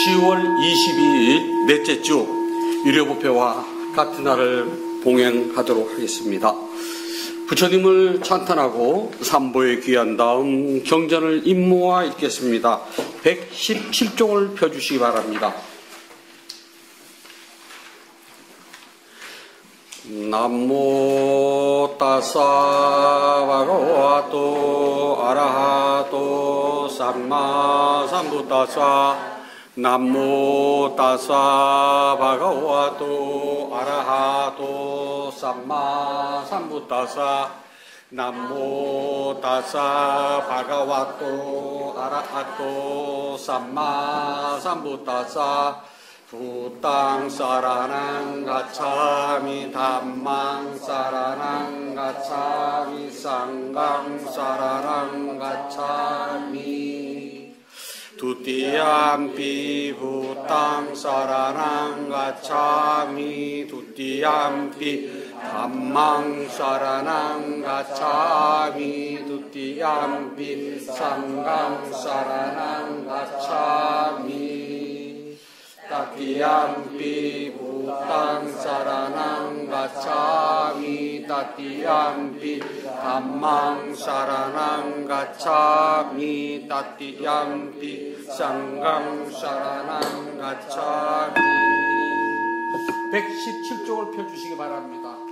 10월 22일 넷째 주 유료부패와 같은 날을 봉행하도록 하겠습니다. 부처님을 찬탄하고 삼보에 귀한 다음 경전을 임모아 읽겠습니다. 117종을 펴주시기 바랍니다. 남모 따사 바가와토 아라하토 삼마 삼부따사 남모 따사 바가와토 아라하토 삼마 삼부따사 남모 따사 바가와토 아라하토 삼마 삼부따사 부땅 사라낭 가차미 담망 사라낭 가차미 상강 사라낭 가차미 두띠암피 부땅 사라낭 가차미 두띠암피 담망 사라낭 가차미 두띠암피 상강 사라낭 가차미 따띠암피 부땅 사라낭 가차미 따띠암피 담망 사라낭 가차미 따띠암피 상강 사라낭 가차미 117쪽을 펴주시기 바랍니다.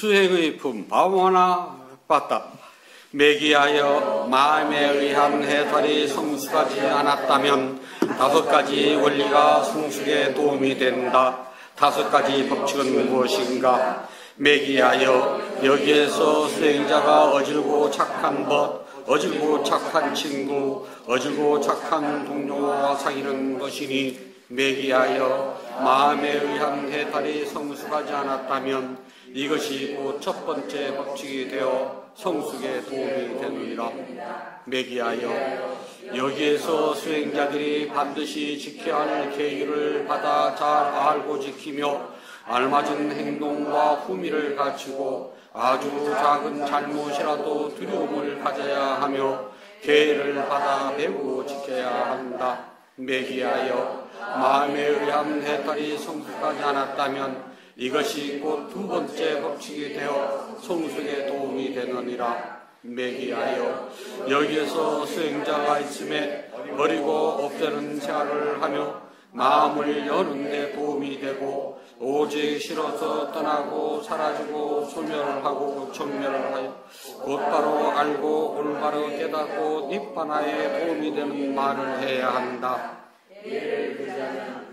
수행의 품 바모나 빠따 매기하여 마음에 의한 해탈이 성숙하지 않았다면 5가지 원리가 성숙에 도움이 된다. 5가지 법칙은 무엇인가? 매기하여 여기에서 수행자가 어질고 착한 것, 어질고 착한 친구, 어질고 착한 동료와 사귀는 것이니 매기하여 마음에 의한 해탈이 성숙하지 않았다면 이것이 곧 첫 번째 법칙이 되어 성숙에 도움이 되느니라. 매기하여 여기에서 수행자들이 반드시 지켜야 할 계율을 받아 잘 알고 지키며 알맞은 행동과 후미를 갖추고 아주 작은 잘못이라도 두려움을 가져야 하며 계율을 받아 배우고 지켜야 한다. 매기하여 마음에 의한 해탈이 성숙하지 않았다면 이것이 곧 2번째 법칙이 되어 성숙에 도움이 되느니라. 매기하여 여기에서 수행자가 있음에 버리고 없애는 생활을 하며 마음을 여는 데 도움이 되고 오직 싫어서 떠나고 사라지고 소멸하고 청멸을 하여 곧바로 알고 올바로 깨닫고 니bbāna에 도움이 되는 말을 해야 한다.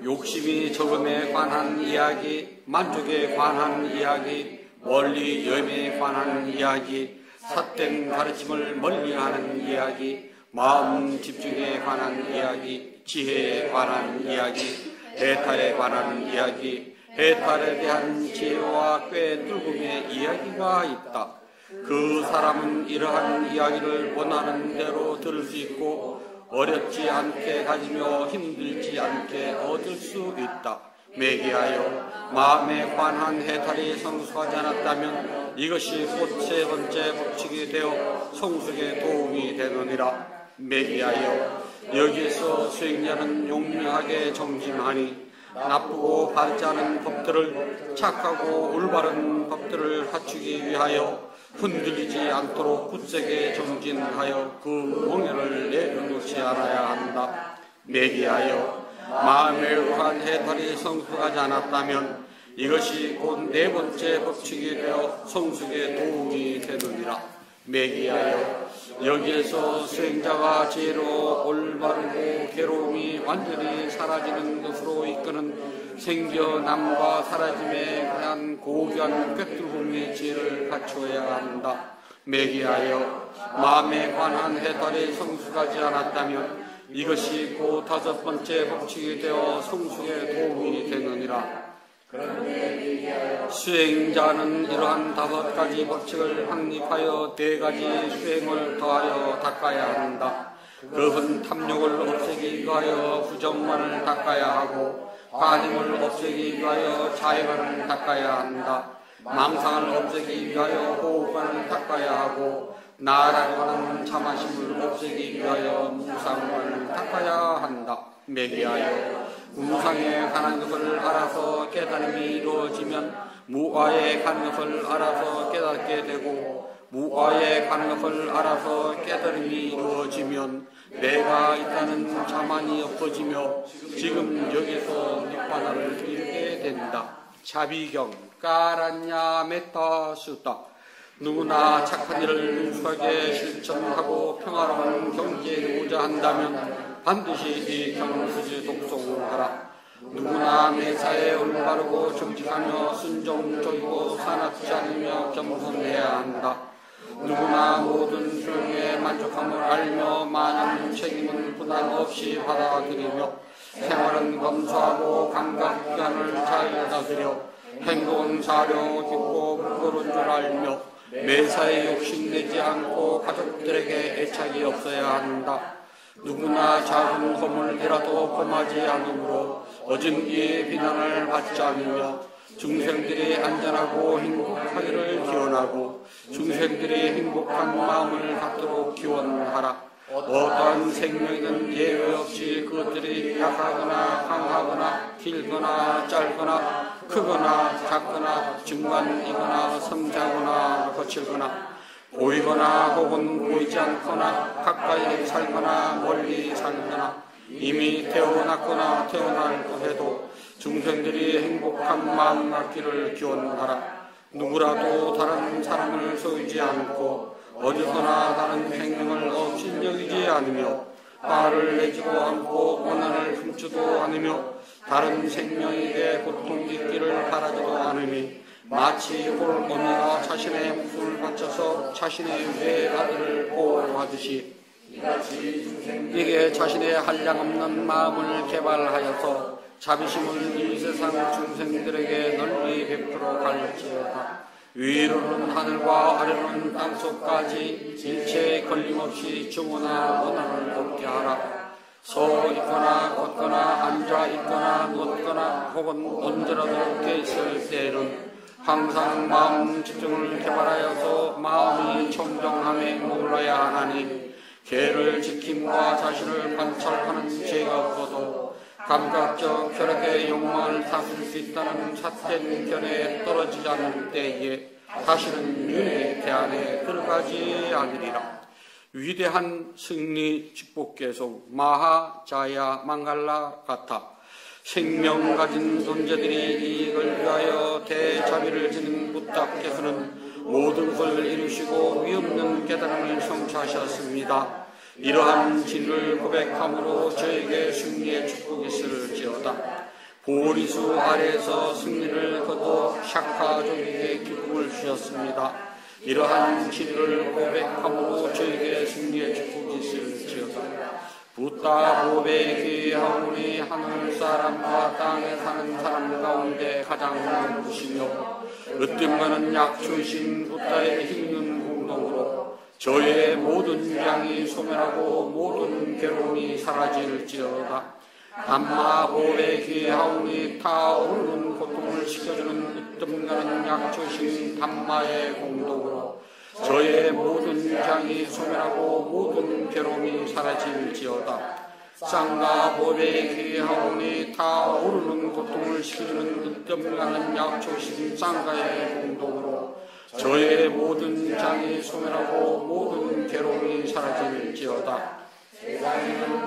욕심이 적음에 관한 이야기, 만족에 관한 이야기, 원리 염에 관한 이야기, 삿된 가르침을 멀리하는 이야기, 마음 집중에 관한 이야기, 지혜에 관한 이야기, 해탈에 관한 이야기, 해탈에 대한 지혜와 꿰뚫음의 이야기가 있다. 그 사람은 이러한 이야기를 원하는 대로 들을 수 있고 어렵지 않게 가지며 힘들지 않게 얻을 수 있다. 매기하여 마음에 관한 해탈이 성숙하지 않았다면 이것이 곧 3번째 법칙이 되어 성숙에 도움이 되느니라. 매기하여 여기에서 수행자는 용맹하게 정진하니 나쁘고 바르지 않은 법들을 착하고 올바른 법들을 갖추기 위하여 흔들리지 않도록 굳세게 정진하여 그 몽해를 내려놓지 않아야 한다. 매기하여 마음에 의한 해탈이 성숙하지 않았다면 이것이 곧 4번째 법칙이 되어 성숙에 도움이 되느니라. 매기하여 여기에서 수행자가 지혜로 올바르고 괴로움이 완전히 사라지는 것으로 이끄는 생겨남과 사라짐에 대한 고귀한 꿰뚫음의 지혜를 갖추어야 한다. 매기하여 마음에 관한 해탈이 성숙하지 않았다면 이것이 곧 5번째 법칙이 되어 성숙에 도움이 되느니라. 수행자는 이러한 5가지 법칙을 확립하여 4가지 수행을 더하여 닦아야 한다. 그것은 탐욕을 없애기 위하여 부정만을 닦아야 하고 관임을 없애기 위하여 자애만을 닦아야 한다. 망상을 없애기 위하여 호흡만을 닦아야 하고 나라고 하는 참아심을 없애기 위하여 무상을 닦아야 한다. 매기하여 무상에 관한 것을 알아서 깨달음이 이루어지면 무아에 관한 것을 알아서 깨닫게 되고 무아에 관한 것을 알아서 깨달음이 이루어지면 내가 있다는 자만이 없어지며 지금 여기서 니바나를 이루게 된다. 자비경 까란냐 메타 수다. 누구나 착한 일을 능숙하게 실천하고 평화로운 경지에 이루고자 한다면 반드시 이 경수지 독송하라. 누구나 매사에 올바르고 정직하며 순종적이고 사납지 않으며 겸손해야 한다. 누구나 모든 수용에 만족함을 알며 많은 책임은 부담 없이 받아들이며 생활은 검소하고 감각기관을 잘 다스려 행동은 사려 깊고 부끄러운 줄 알며 매사에 욕심내지 않고 가족들에게 애착이 없어야 한다. 누구나 작은 허물이라도 범하지 않으므로 어진이의 비난을 받지 않으며 중생들이 안전하고 행복하기를 기원하고 중생들이 행복한 마음을 갖도록 기원하라. 어떠한 생명이든 예외 없이 그것들이 약하거나 강하거나 길거나 짧거나 크거나 작거나 중간이거나 섬세하거나 거칠거나 보이거나 혹은 보이지 않거나 가까이 살거나 멀리 살거나 이미 태어났거나 태어날 해도 중생들이 행복한 마음 갖기를 기원하라. 누구라도 다른 사람을 속이지 않고 어디서나 다른 생명을 없인 여기지 않으며 화를 내지도 않고 원한을 훔치도 않으며 다른 생명에게 고통 있기를 바라지도 않으니 마치 홀어미가 자신의 목숨을 바쳐서 자신의 외아들을 보호하듯이 이게 자신의 한량없는 마음을 개발하여서 자비심을 이 세상 중생들에게 널리 베풀어 갈지어다. 위로는 하늘과 아래로는 땅속까지 일체에 걸림없이 주무나 원한을 없게 하라. 서 있거나 걷거나 앉아 있거나 누웠거나 혹은 언제라도 깨 있을 때에는 항상 마음 집중을 개발하여서 마음이 청정함에 머물러야 하나니 개를 지킴과 자신을 관찰하는 죄가 없어도 감각적 혈액의 욕망을 다스릴 수 있다는 삿된 견해에 떨어지지 않을 때에 다시는 윤회 대안에 들어가지 않으리라. 위대한 승리 축복 계속 마하 자야 망갈라 같아 생명 가진 존재들이 이익을 위하여 대자비를 지닌 부탁께서는 모든 것을 이루시고 위없는 깨달음을 성취하셨습니다. 이러한 진리를 고백함으로 저에게 승리의 축복이 있을지어다. 보리수 아래에서 승리를 거둬 샤카족에게 기쁨을 주셨습니다. 이러한 진리를 고백함으로 저에게 승리의 축복이 있을지어다. 부타 보배 귀하오니 하늘 사람과 땅에 사는 사람 가운데 가장 높으시며 으뜸가는 약주신 부타의 힘든 공동으로 저의 모든 양이 소멸하고 모든 괴로움이 사라질지어다. 담마 보배 귀하오니 타오르는 고통을 식혀주는 으뜸가는 약주신 담마의 공동으로 저의 모든 장이 소멸하고 모든 괴로움이 사라질지어다. 쌍가 보배 귀하오니 타오르는 고통을 식혀주는 으뜸가는 약초신 쌍가의 공동으로 저의 모든 장이 소멸하고 모든 괴로움이 사라질지어다.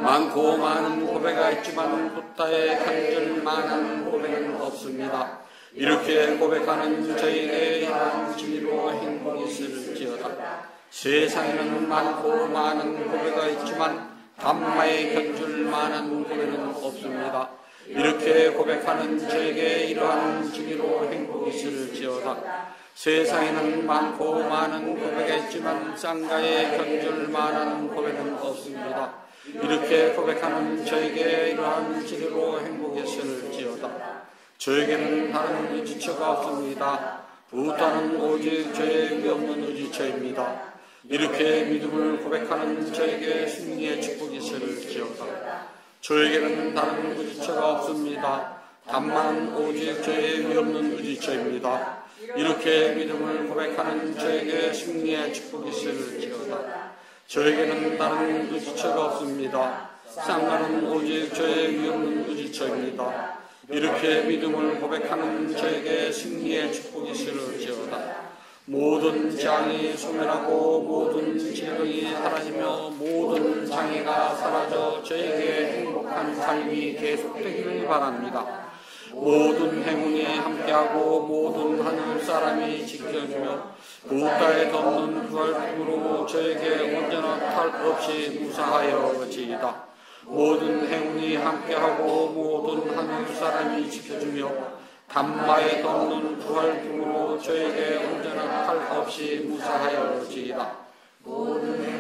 많고 많은 고배가 있지만 부타의 간절 많은 고배는 없습니다. 이렇게 고백하는 저에게 이러한 진리로 행복이 있을지어다. 세상에는 많고 많은 고배가 있지만 담마의 견줄 많은 고배는 없습니다. 이렇게 고백하는 저에게 이러한 진리로 행복이 있을지어다. 세상에는 많고 많은 고배가 있지만 쌍가의 견줄 많은 고배는 없습니다. 이렇게 고백하는 저에게 이러한 진리로 행복이 있을지어다. 저에게는 다른 의지처가 없습니다. 부타는 오직 저의 위없는 의지처입니다. 이렇게 믿음을 고백하는 저에게 승리의 축복이 지어다. 저에게는 다른 의지처가 없습니다. 다만 오직 저의 위없는 의지처입니다. 이렇게 믿음을 고백하는 저에게 승리의 축복이 있을지어다. 저에게는 다른 의지처가 없습니다. 쌍나는 오직 저의 위없는 의지처입니다. 이렇게 믿음을 고백하는 저에게 승리의 축복이 있을지어다. 모든 재앙이 소멸하고 모든 질병이 사라지며 모든 장애가 사라져 저에게 행복한 삶이 계속되기를 바랍니다. 모든 행운이 함께하고 모든 하늘 사람이 지켜주며 국가에 덮는 부활품으로 저에게 언제나 탈 없이 무사하여지이다. 모든 행운이 함께하고 모든 하늘 사람이 지켜주며 단마에 덮는 부활품으로 저에게 언제나 탈 없이 무사하여지이다.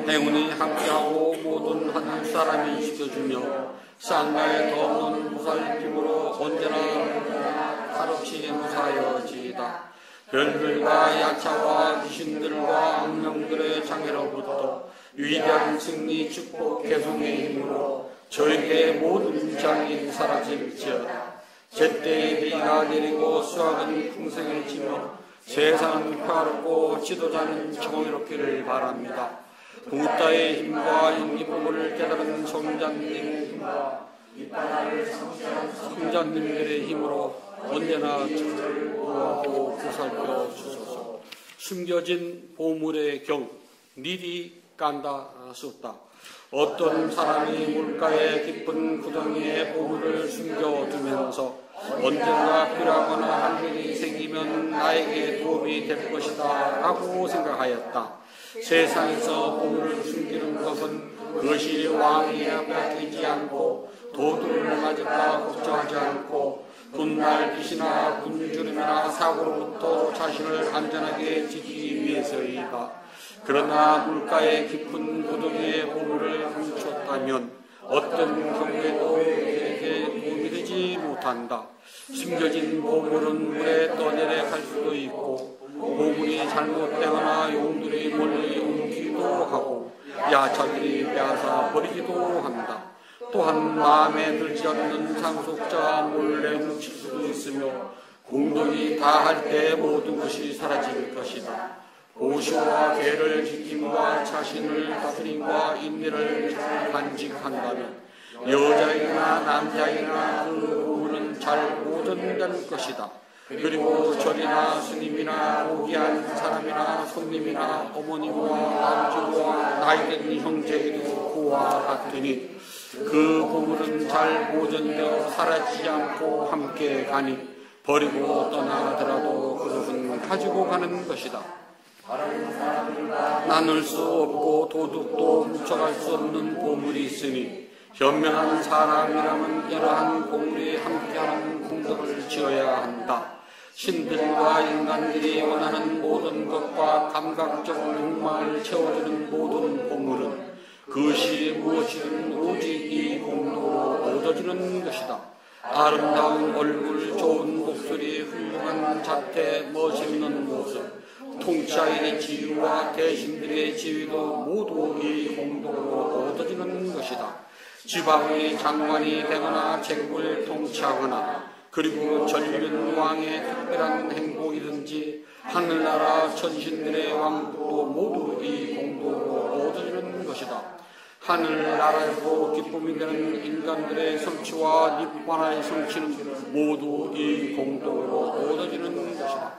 행운이 함께하고 모든 하늘 사람이 지켜주며 쌍가에 덮는 부활품으로 언제나 탈 없이 무사하여지이다. 별들과 야차와 귀신들과 악령들의 장애로부터 위대한 승리, 축복, 개성의 힘으로 저에게 모든 장이 사라질지어다. 제때에 비가 내리고 수확은 풍성해지며 세상은 평화롭고 지도자는 정의롭기를 바랍니다. 부따의 힘과 인기복을 깨달은 성자님들의 힘으로 언제나 저를 보호하고 보살펴 주소서. 숨겨진 보물의 경 니디 깐다 쏟다. 어떤 사람이 물가의 깊은 구덩이에 보물을 숨겨두면서 언젠가 필요하거나 한 일이 생기면 나에게 도움이 될 것이다 라고 생각하였다. 세상에서 보물을 숨기는 것은 그것이 왕이 빼앗기지 않고 도둑을 맞을까 걱정하지 않고 분날 빛이나 군주름이나 사고로부터 자신을 안전하게 지키기 위해서이다. 그러나 물가의 깊은 구덩이에 보물을 훔쳤다면 어떤 경우에도 그에게 도움이 되지 못한다. 숨겨진 보물은 물에 떠내려갈 수도 있고 보물이 잘못되거나 용들이 멀리 옮기기도 하고 야차들이 빼앗아 버리기도 한다. 또한 마음에 들지 않는 상속자가 몰래 훔칠 수도 있으며 공덕이 다할 때 모든 것이 사라질 것이다. 보시와 계를 지킴과 자신을 다스림과 인내를 간직한다면 여자이나 남자이나 그 보물은 잘 보존될 것이다. 그리고 절이나 스님이나 고귀한 사람이나 손님이나 어머니와 아버지와 나이든 형제에게도 그와 같으니 그 보물은 잘 보존되어 사라지지 않고 함께 가니 버리고 떠나더라도 그것은 가지고 가는 것이다. 나눌 수 없고 도둑도 훔쳐갈 수 없는 보물이 있으니 현명한 사람이라면 이러한 보물이 함께하는 공덕을 지어야 한다. 신들과 인간들이 원하는 모든 것과 감각적 욕망을 채워주는 모든 보물은 그것이 무엇이든 오직 이 공덕으로 얻어지는 것이다. 아름다운 얼굴, 좋은 목소리, 훌륭한 자태, 멋있는 모습, 통치자의 지위와 대신들의 지위도 모두 이 공덕으로 얻어지는 것이다. 지방의 장관이 되거나 제국을 통치하거나 그리고 전륜 왕의 특별한 행복이든지 하늘나라 천신들의 왕국도 모두 이 공덕으로 얻어지는 것이다. 하늘나라에서 기쁨이 되는 인간들의 성취와 니bbāna의 성취는 모두 이 공덕으로 얻어지는 것이다.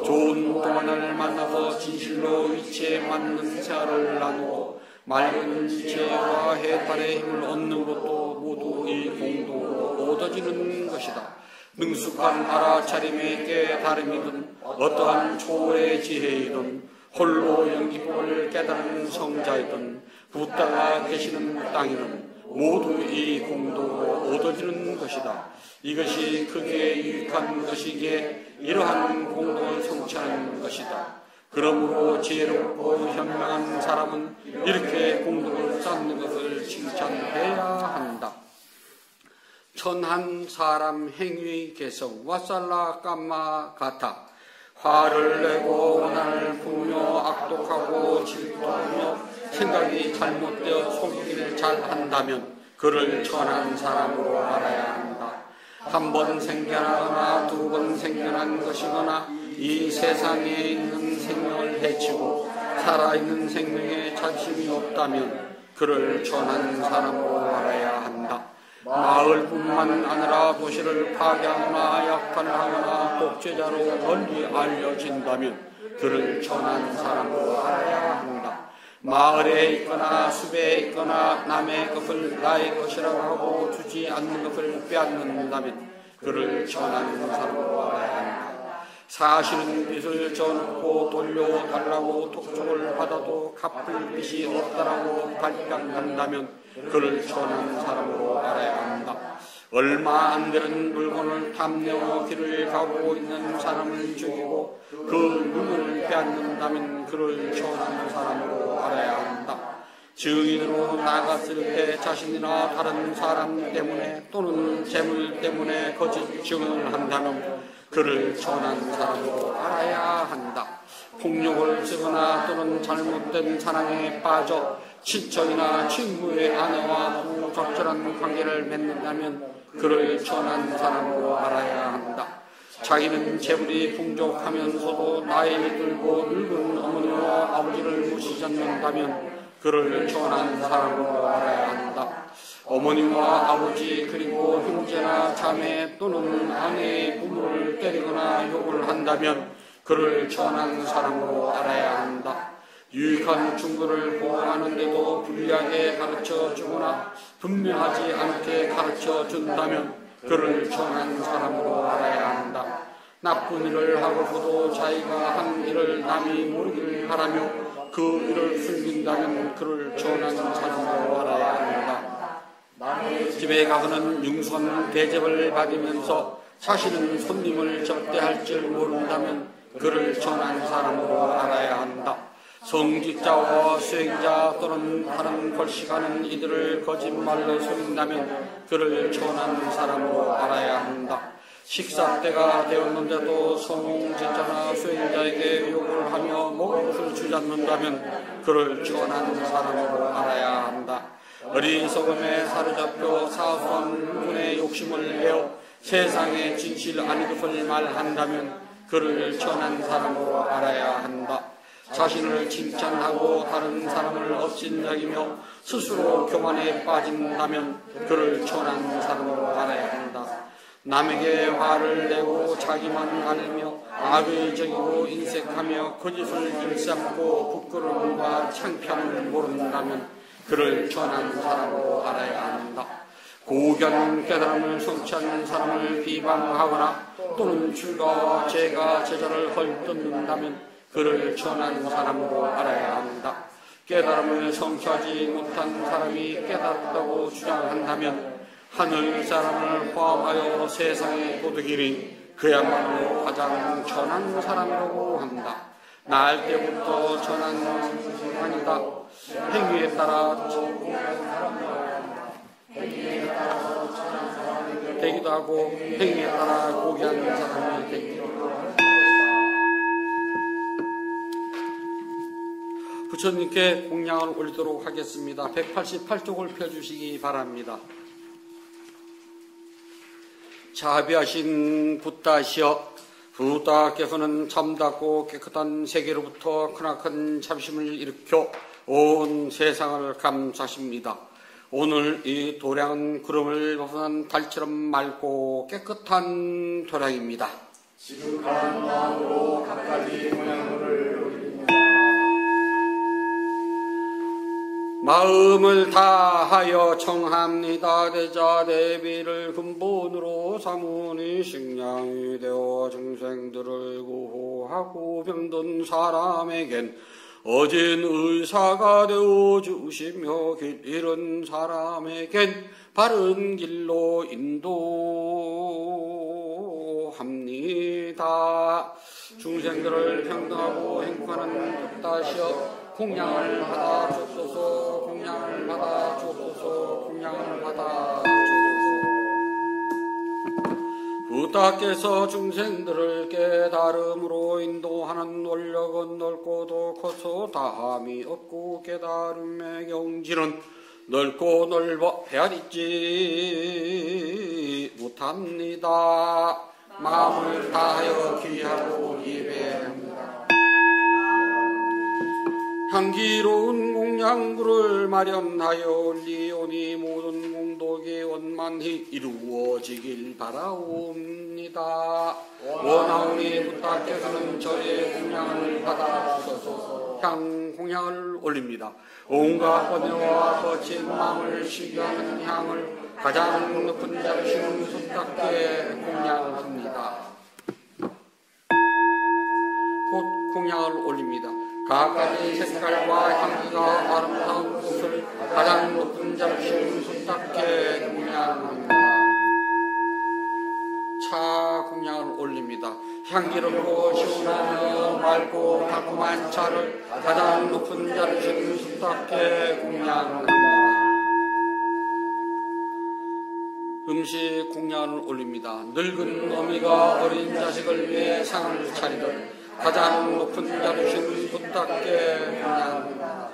좋은 동안을 만나서 진실로 위치에 맞는 세아를 나누고 맑은 지혜와 해탈의 힘을 얻는 것도 모두 이 공덕으로 얻어지는 것이다. 능숙한 알아차림의 깨달음이든 어떠한 초월의 지혜이든 홀로 연기법을 깨달은 성자이든 붓다가 계시는 땅에는 모두 이 공덕으로 얻어지는 것이다. 이것이 크게 유익한 것이기에 이러한 공덕을 성취하는 것이다. 그러므로 지혜롭고 현명한 사람은 이렇게 공덕을 쌓는 것을 칭찬해야 한다. 천한 사람 행위의 개성 와살라 깜마 가타 화를 내고 원한을 품며 악독하고 질투하며 생각이 잘못되어 속이기를 잘 한다면 그를 천한 사람으로 알아야 한다. 한 번 생겨나거나 두 번 생겨난 것이거나 이 세상에 있는 생명을 해치고 살아있는 생명에 자신이 없다면 그를 천한 사람으로 알아야 한다. 마을뿐만 아니라 도시를 파괴하거나 약탈하거나 독재자로 널리 알려진다면 그를 천한 사람으로 알아야 한다. 마을에 있거나 숲에 있거나 남의 것을 나의 것이라고 하고 주지 않는 것을 빼앗는다면 그를 천한 사람으로 알아야 한다. 사실은 빚을 져놓고 돌려달라고 독촉을 받아도 갚을 빚이 없다라고 발각한다면 그를 천한 사람으로 알아야 한다. 얼마 안 되는 물건을 탐내어 길을 가고 있는 사람을 죽이고 그 물건을 빼앗는다면 그를 천한 사람으로 알아야 한다. 증인으로 나갔을 때 자신이나 다른 사람 때문에 또는 재물 때문에 거짓 증언을 한다면 그를 천한 사람으로 알아야 한다. 폭력을 쓰거나 또는 잘못된 사랑에 빠져 친척이나 친구의 아내와 부적절한 관계를 맺는다면 그를 천한 사람으로 알아야 한다. 자기는 재물이 풍족하면서도 나이 들고 늙은 어머니와 아버지를 모시지 않는다면 그를 천한 사람으로 알아야 한다. 어머니와 아버지 그리고 형제나 자매 또는 아내의 부모를 때리거나 욕을 한다면 그를 천한 사람으로 알아야 한다. 유익한 충고를 보호하는데도 불리하게 가르쳐 주거나 분명하지 않게 가르쳐 준다면 그를 천한 사람으로 알아야 한다. 나쁜 일을 하고서도 자기가 한 일을 남이 모르기를 바라며 그 일을 숨긴다면 그를 천한 사람으로 알아야 한다. 집에 가서는 융선 대접을 받으면서 자신은 손님을 접대할 줄 모른다면 그를 천한 사람으로 알아야 한다. 성직자와 수행자 또는 다른 걸식하는 이들을 거짓말로 속인다면 그를 천한 사람으로 알아야 한다. 식사 때가 되었는데도 성직자나 수행자에게 욕을 하며 먹을 것을 주지 않는다면 그를 천한 사람으로 알아야 한다. 어리석음에 사로잡혀 사소한 분의 욕심을 내어 세상의 진실 아닌 것을 말한다면 그를 천한 사람으로 알아야 한다. 자신을 칭찬하고 다른 사람을 업신여기며 스스로 교만에 빠진다면 그를 천한 사람으로 알아야 한다. 남에게 화를 내고 자기만 알며 악의적이고 인색하며 거짓을 일삼고 부끄러움과 창피함을 모른다면 그를 천한 사람으로 알아야 한다. 고견 깨달음을 성취하는 사람을 비방하거나 또는 출가와 죄가 제자를 헐뜯는다면 그를 천한 사람으로 알아야 한다. 깨달음을 성취하지 못한 사람이 깨달았다고 주장한다면 하늘 사람을 포함하여 세상의 도둑이니 그야말로 가장 천한 사람이라고 한다. 날 때부터 천한 아니다. 행위에 따라 되기도 하고 행위에 따라 고귀한 사람이 되기도 합니다. 부처님께 공양을 올리도록 하겠습니다. 188쪽을 펴주시기 바랍니다. 자비하신 붓다시여, 부다께서는 참답고 깨끗한 세계로부터 크나큰 참심을 일으켜 온 세상을 감사하십니다. 오늘 이 도량은 구름을 벗어난 달처럼 맑고 깨끗한 도량입니다. 지극한 마음으로 각가지 모양을 올립니다. 마음을 다하여 청합니다. 대자 대비를 근본으로 삼으니 식량이 되어 중생들을 구호하고 병든 사람에겐 어진 의사가 되어 주시며 길 잃은 사람에겐 바른 길로 인도합니다. 중생들을 평등하고 행복하는 붓다시여, 공양을 받아 주옵소서. 공양을 받아 주옵소서. 공양을 받아 주옵소서. 붓다께서 중생들을 깨달음으로 인도하는 원력은 넓고도 커서 다함이 없고 깨달음의 경지는 넓고 넓어 헤아리지 못합니다. 마음을 다하여 귀하고 예배합니다. 향기로운 공양구를 마련하여 리오니 모든 공덕이 원만히 이루어지길 바라옵니다. 원하오니 부탁해서는 저의 공양을 받아주소서. 향공양을 올립니다. 온갖 번뇌와 거친 마음을 시기하는 향을 가장 높은 자르신 손답게 공양합니다. 곧 공양을 올립니다. 각가지 색깔과 향기가 아름다운 꽃을 가장 높은 자르신 손답게 공양합니다. 차 공양을 올립니다. 향기롭고 시원하며 맑고 달콤한 차를 가장 높은 자르신 손답게 공양합니다. 음식 공양을 올립니다. 늙은 어미가 어린 자식을 위해 상을 차리듯 가장 높은 자르신 손답게 공양합니다.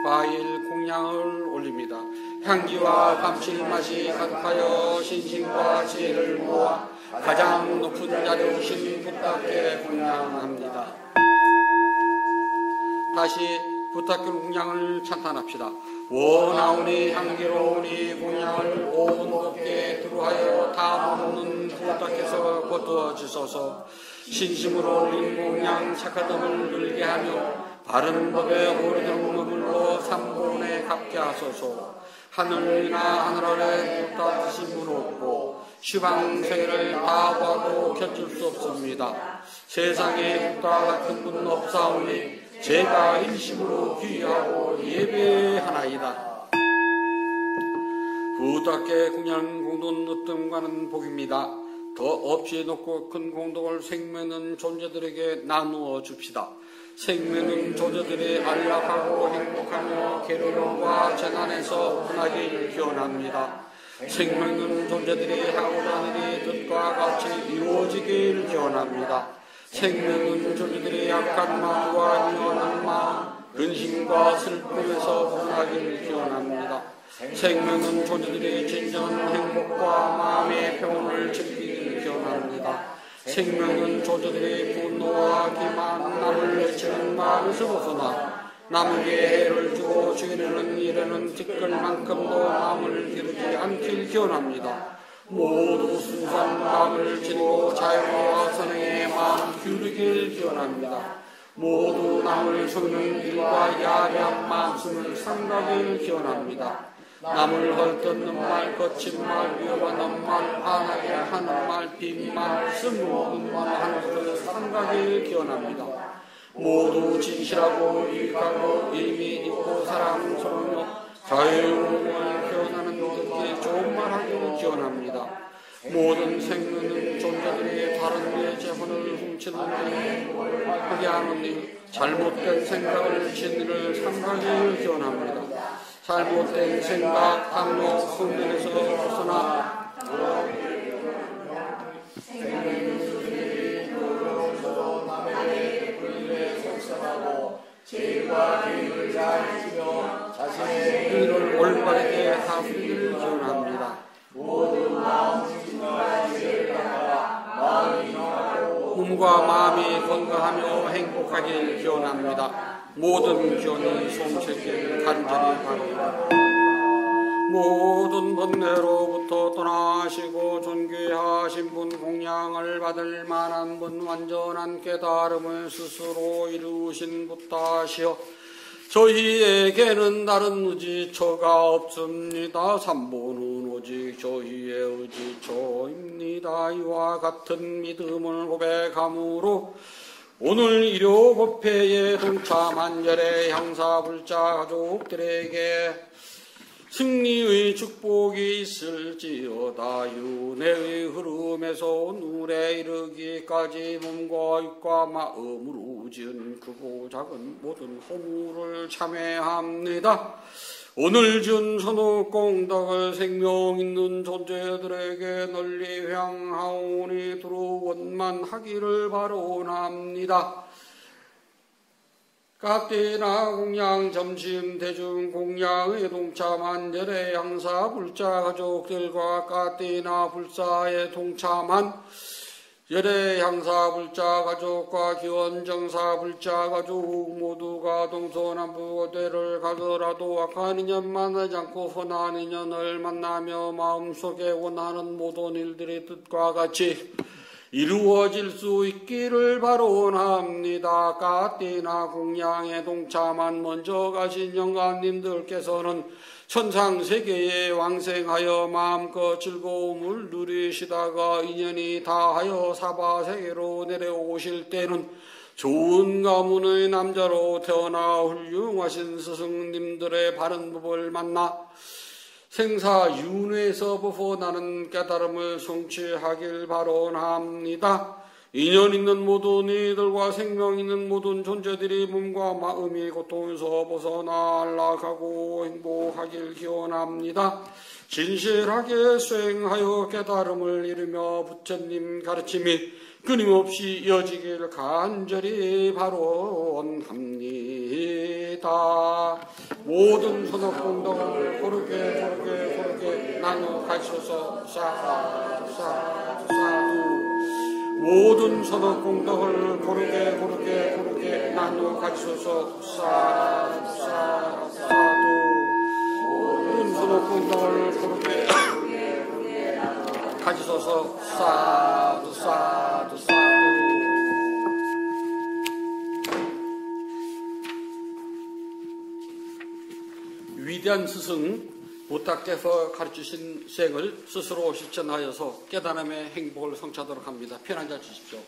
과일 공양을 올립니다. 향기와 감칠맛이 가득하여 신심과 지혜를 모아 가장 높은 자르신 손답게 공양합니다. 다시 부탁길 공양을 찬탄합시다. 원하오니 향기로우니 공양을 온 곳에 두루하여 다 모르는 부탁해서 거두어주소서. 신심으로 올린 공양 착하됨을 늘게 하며 바른 법에 오르는 머물러 삼본에 갚게 하소서. 하늘이나 하늘 아래 따뜻심을 얻고 시방세계를 다 봐도 켜줄 수 없습니다. 세상에 국가 같은 분 없사오니 제가 일심으로 귀하고 예배하나이다. 부탁해 공양 공돈 으뜸과는 복입니다. 더 없이 높고 큰 공덕을 생명은 존재들에게 나누어 줍시다. 생명은 존재들이 안락하고 행복하며 괴로움과 재난에서 분하길 기원합니다. 생명은 존재들이 하고자 하는 일이 뜻과 같이 이루어지길 기원합니다. 생명은 존재들이 약한 마음과 미워하는 마음, 근심과 슬픔에서 분하길 기원합니다. 생명은 존재들이 진정한 행복과 마음의 평온을 즐기길 기원합니다. 생명은 존재들이 분노와 기만, 남을 해치는 마음에서 벗어나 남에게 해를 주고 죽이려는 일에는 티끌 만큼도 마음을 기르지 않길 기원합니다. 모두 순수한 마음을 지니고 자유와 선행의 마음 기울이길 기원합니다. 모두 남을 속이는 일과 야비한 말씀을 삼가길 기원합니다. 남을 헐뜯는 말, 거친 말, 위협하는 말, 안하게 하는 말, 빈말, 쓸모없는 말 하는 것을 삼가길 기원합니다. 모두 진실하고 유익하고 의미 있고 사랑스러우며 자유를 표현하는 듣기 좋은 말 하기를 기원합니다. 모든 생명은 존재들이 다른 이의 재혼을 훔치는 일, 하게 하는 일, 잘못된 생각을 진리를 삼가길 기원합니다. 잘못된 생각, 탐욕, 성능에서 벗어나 죄와 비밀을 잘 지키며 자신의 일을 올바르게 다스리기를 기원합니다. 모든 마음과 지혜를 따라 마음이 강하고 몸과 마음이 건강하며 행복하길 기원합니다. 모든 기원이 성취길 간절히 바랍니다. 모든 번뇌로부터 떠나시고 존귀하신 분, 공양을 받을 만한 분, 완전한 깨달음을 스스로 이루신 부다시여 저희에게는 다른 의지처가 없습니다. 삼보는 오직 저희의 의지처입니다. 이와 같은 믿음을 고백함으로 오늘 일요법회에 동참한 열의 형사불자 가족들에게 승리의 축복이 있을지어다. 윤회의 흐름에서 눈에 이르기까지 몸과 육과 마음으로 지은 크고 작은 모든 허물을 참회합니다. 오늘 준 선악 공덕을 생명 있는 존재들에게 널리 향하오니 두루 원만하기를 바라옵니다. 까띠나 공양 점심 대중 공양에 동참한 열애 향사 불자 가족들과 까띠나 불사에 동참한 열애 향사 불자 가족과 기원정사 불자 가족 모두가 동서남북어대를 가더라도 악한 인연 만나지 않고 선한 인연을 만나며 마음속에 원하는 모든 일들의 뜻과 같이 이루어질 수 있기를 바라옵니다. 까띠나 공양에 동참한 먼저 가신 영감님들께서는 천상세계에 왕생하여 마음껏 즐거움을 누리시다가 인연이 다하여 사바세계로 내려오실 때는 좋은 가문의 남자로 태어나 훌륭하신 스승님들의 바른 법을 만나 생사윤회에서 벗어나는 깨달음을 성취하길 바라옵니다. 인연 있는 모든 이들과 생명 있는 모든 존재들이 몸과 마음이 고통에서 벗어나 안락하고 행복하길 기원합니다. 진실하게 수행하여 깨달음을 이루며 부처님 가르침이 끊임없이 이어지길 간절히 바라옵니다. 모든 선업공덕을 고르게 나누어 가시소서. 사두. 모든 선업공덕을 고르게 나누어 가시소서. 사두. 모든 선업공덕을 고르게 가지소서. 사두. 위대한 스승 부탁께서 가르치신 수행을 스스로 실천하여서 깨달음의 행복을 성취하도록 합니다. 편한 자 주십시오.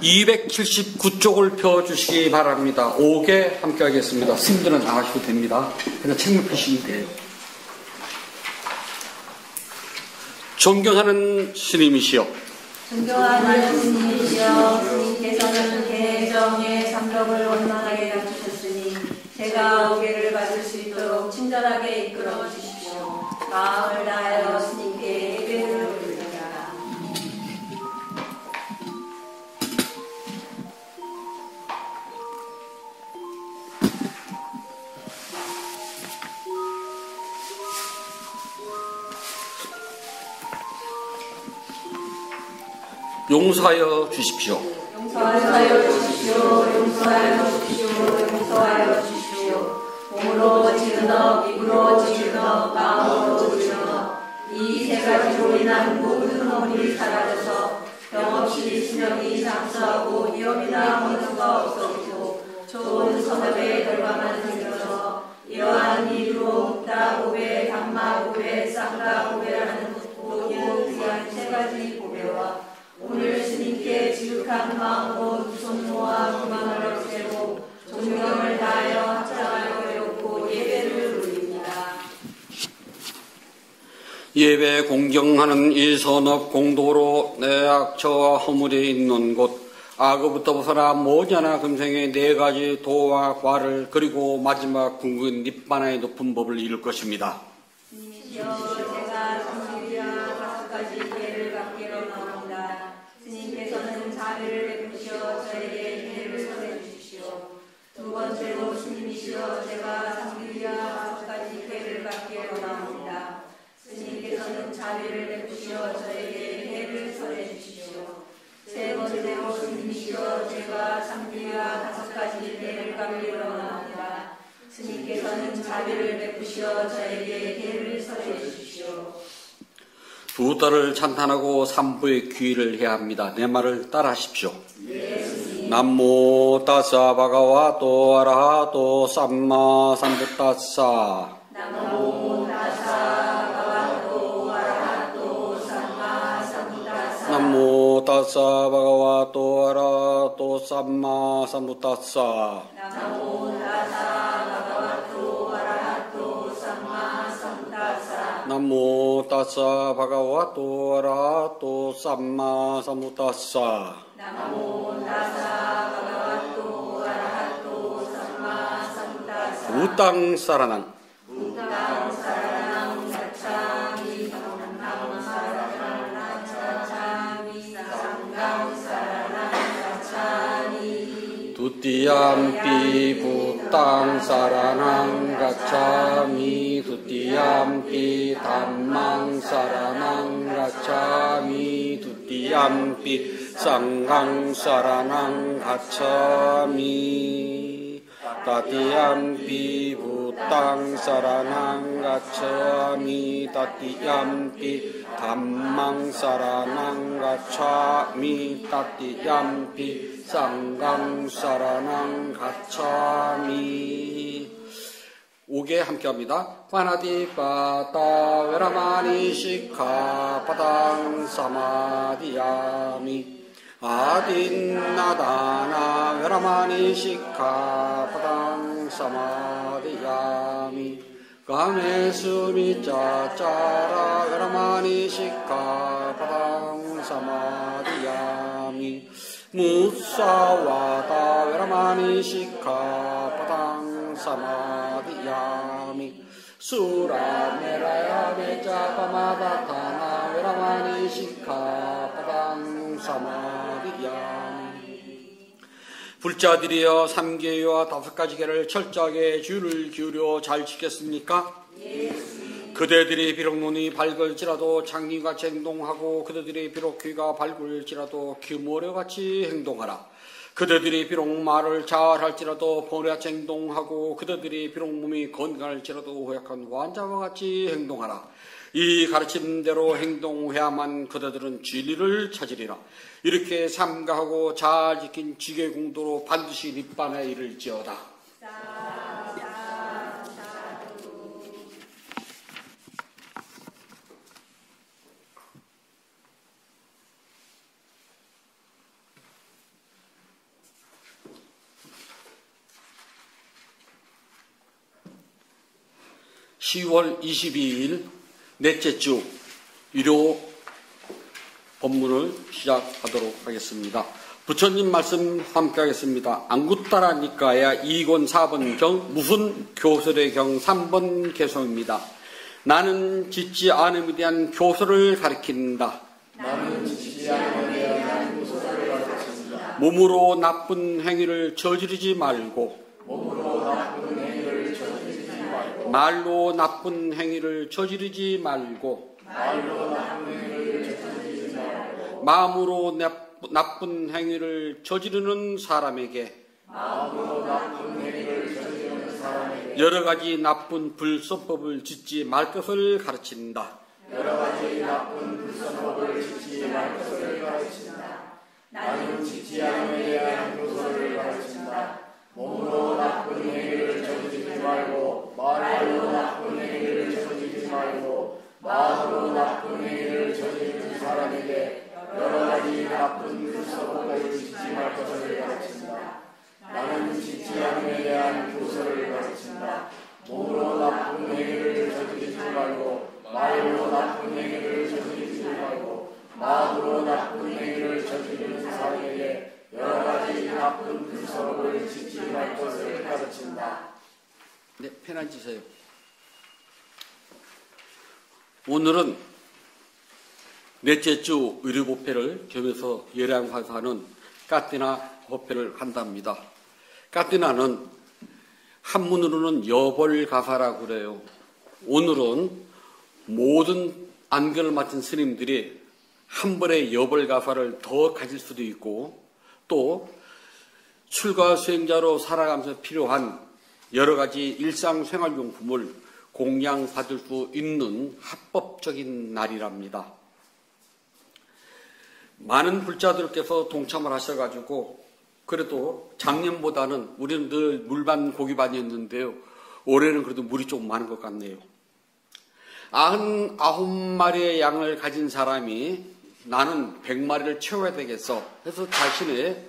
(279쪽을) 펴주시기 바랍니다. 5개 함께 하겠습니다. 스님들은 안 하셔도 됩니다. 그냥 책만 펴시면 돼요. 존경하는 스님이시여, 존경하는 스님이시여, 스님께서는 개정의 삼덕을 원만하게 갖추셨으니 제가 오계를 받을 수 있도록 친절하게 이끌어 주십시오. 마음을 다하여 스님께 예배를 올리라. 용서하여 주십시오. 용서하여 주십시오. 용서하여 주십시오. 용서하여 주십시오. 몸으로 지르너, 입으로 지르너, 마음으로 지르너 이 세 가지로 인한 모든 허물이 사라져서 병없이 수명이 장수하고 위험이나 헌수가 없어지고 좋은 선업의 결과만 생겨서 이러한 이유로 다보배, 담마보배, 쌍가보배라는 모든 귀한 세 가지 보배와 오늘 스님께 지극한 마음으로 두손 모아 기망을 없애고 존경을 다하여 합장하여 외롭고 예배를 올립니다. 예배 공경하는 이 선업 공도로 내 악처와 허물이 있는 곳 악으부터 벗어나 모자나 금생의 네 가지 도와 과를 그리고 마지막 궁극인 니빠나의 높은 법을 이룰 것입니다. 제가 30이나 5가지 예를 갖기로 나옵니다. 주님이시여 제가 상주와 5가지 해를 받기에 원하옵니다. 스님께서는 자비를 베푸시어 저에게 해를 설해 주십시오. 세 번째로 스님이시여 제가 상주와 5가지 해를 받기에 원하옵니다. 스님께서는 자비를 베푸시어 저에게 해를 설해 주십시오. 두 달을 찬탄하고 삼부의 귀의를 해야 합니다. 내 말을 따라하십시오. 남모 따사 바가와또 아라하또 삼마 삼부따사. 남모 따사 바가와또 아라하또 삼마 삼부따사. 남모 따사 바가와또 아라하또 삼마 삼부따사. 남모 따사 바가와또 아라하또 삼마 삼부따사. 남모 따사 바가와또 아라하또 삼마 삼부따사. 나모 타사 바가와또 아라하또 삼마 삼부따사. 우땅 사라낭. 우땅 사라낭 가차미 상강 사라낭 가차미 상강 사라낭 가차미. 두띠암피 부땅 사라낭 가차미. 두띠암피 담망 사라낭 가차미. 두띠암피 상강 사라낭 가차미. 따띠암피 부땅 사라낭 가차미. 따띠암피 담망 사라낭 가차미. 따띠암피 상강 사라낭 가차미. 5개 함께합니다. 파나디빠따 웨라마니 시카 파당 사마디야미. 아딘나다나 웨라마니 시카 파당 사마디야미. 가메스미 짜짜라 웨라마니 시카 파당 사마디야미. 무사와다 웨라마니 시카 파당 사마디야미. 수라메라야 메자파마다타나 웨라마니 시카 파당 사마디야미. 불자들이여 3개와 5가지 계를 철저하게 주를 기울여 잘 지켰습니까? 그대들이 비록 눈이 밝을지라도 장미같이 행동하고 그대들이 비록 귀가 밝을지라도 규모려같이 행동하라. 그대들이 비록 말을 잘할지라도 번뇌같이 행동하고 그대들이 비록 몸이 건강할지라도 허약한 환자와 같이 행동하라. 이 가르침대로 행동해야만 그대들은 진리를 찾으리라. 이렇게 삼가하고 잘 지킨 지계공도로 반드시 립반에 이를지어다. 10월 22일 넷째 주 일요 법문을 시작하도록 하겠습니다. 부처님 말씀 함께 하겠습니다. 안구따라 니까야 2권 4번 경 무슨 교설의 경 3번 개성입니다. 나는 짓지 않음에 대한 교설을 가리킨다. 나는 짓지 않음에 대한 교설을 가르친다. 몸으로 나쁜 행위를 저지르지 말고 몸으로 나쁜 행위를 저지르지 말고 말로 나쁜 행위를 저지르지 말고 말로 나쁜 행위를 저지르지 말고 마음으로 나쁜 행위를 저지르는 사람에게 마음으로 나쁜 행위를 저지르는 사람에게 여러 가지 나쁜 불선법을 짓지 말 것을 가르친다. 여러 가지 나쁜 불선법을 짓지 말 것을 가르친다. 나는 짓지 않음에 대한 교설을 가르친다. 몸으로 나쁜 행위를 저지르지 말고 말로 나쁜 행위를 저지르지 말고 마음으로 나쁜 행위를 저지르는 사람에게 여러 가지 나쁜 불선법을 짓지 말 것을 가르친다. 나는 짓지 않음에 대한 교설을 가르친다. 몸으로 나쁜 행위를 저지르지 말고 말로 나쁜 행위를 저지르지 말고 마음으로 나쁜 행위를 저지르는 사람에게 여러 가지 나쁜 불선법을 짓지 말 것을 가르친다. 네, 펜 앉으세요. 오늘은 넷째 주 의료법회를 겸해서 열양화사는 까띠나 법회를 한답니다. 까띠나는 한문으로는 여벌가사라고 그래요. 오늘은 모든 안경을 맡은 스님들이 한 벌의 여벌가사를 더 가질 수도 있고, 또 출가 수행자로 살아가면서 필요한 여러 가지 일상생활용품을 공양받을 수 있는 합법적인 날이랍니다. 많은 불자들께서 동참을 하셔가지고 그래도 작년보다는 우리는 늘 물반 고기반이었는데요. 올해는 그래도 물이 좀 많은 것 같네요. 99마리의 양을 가진 사람이 나는 100마리를 채워야 되겠어 해서 자신의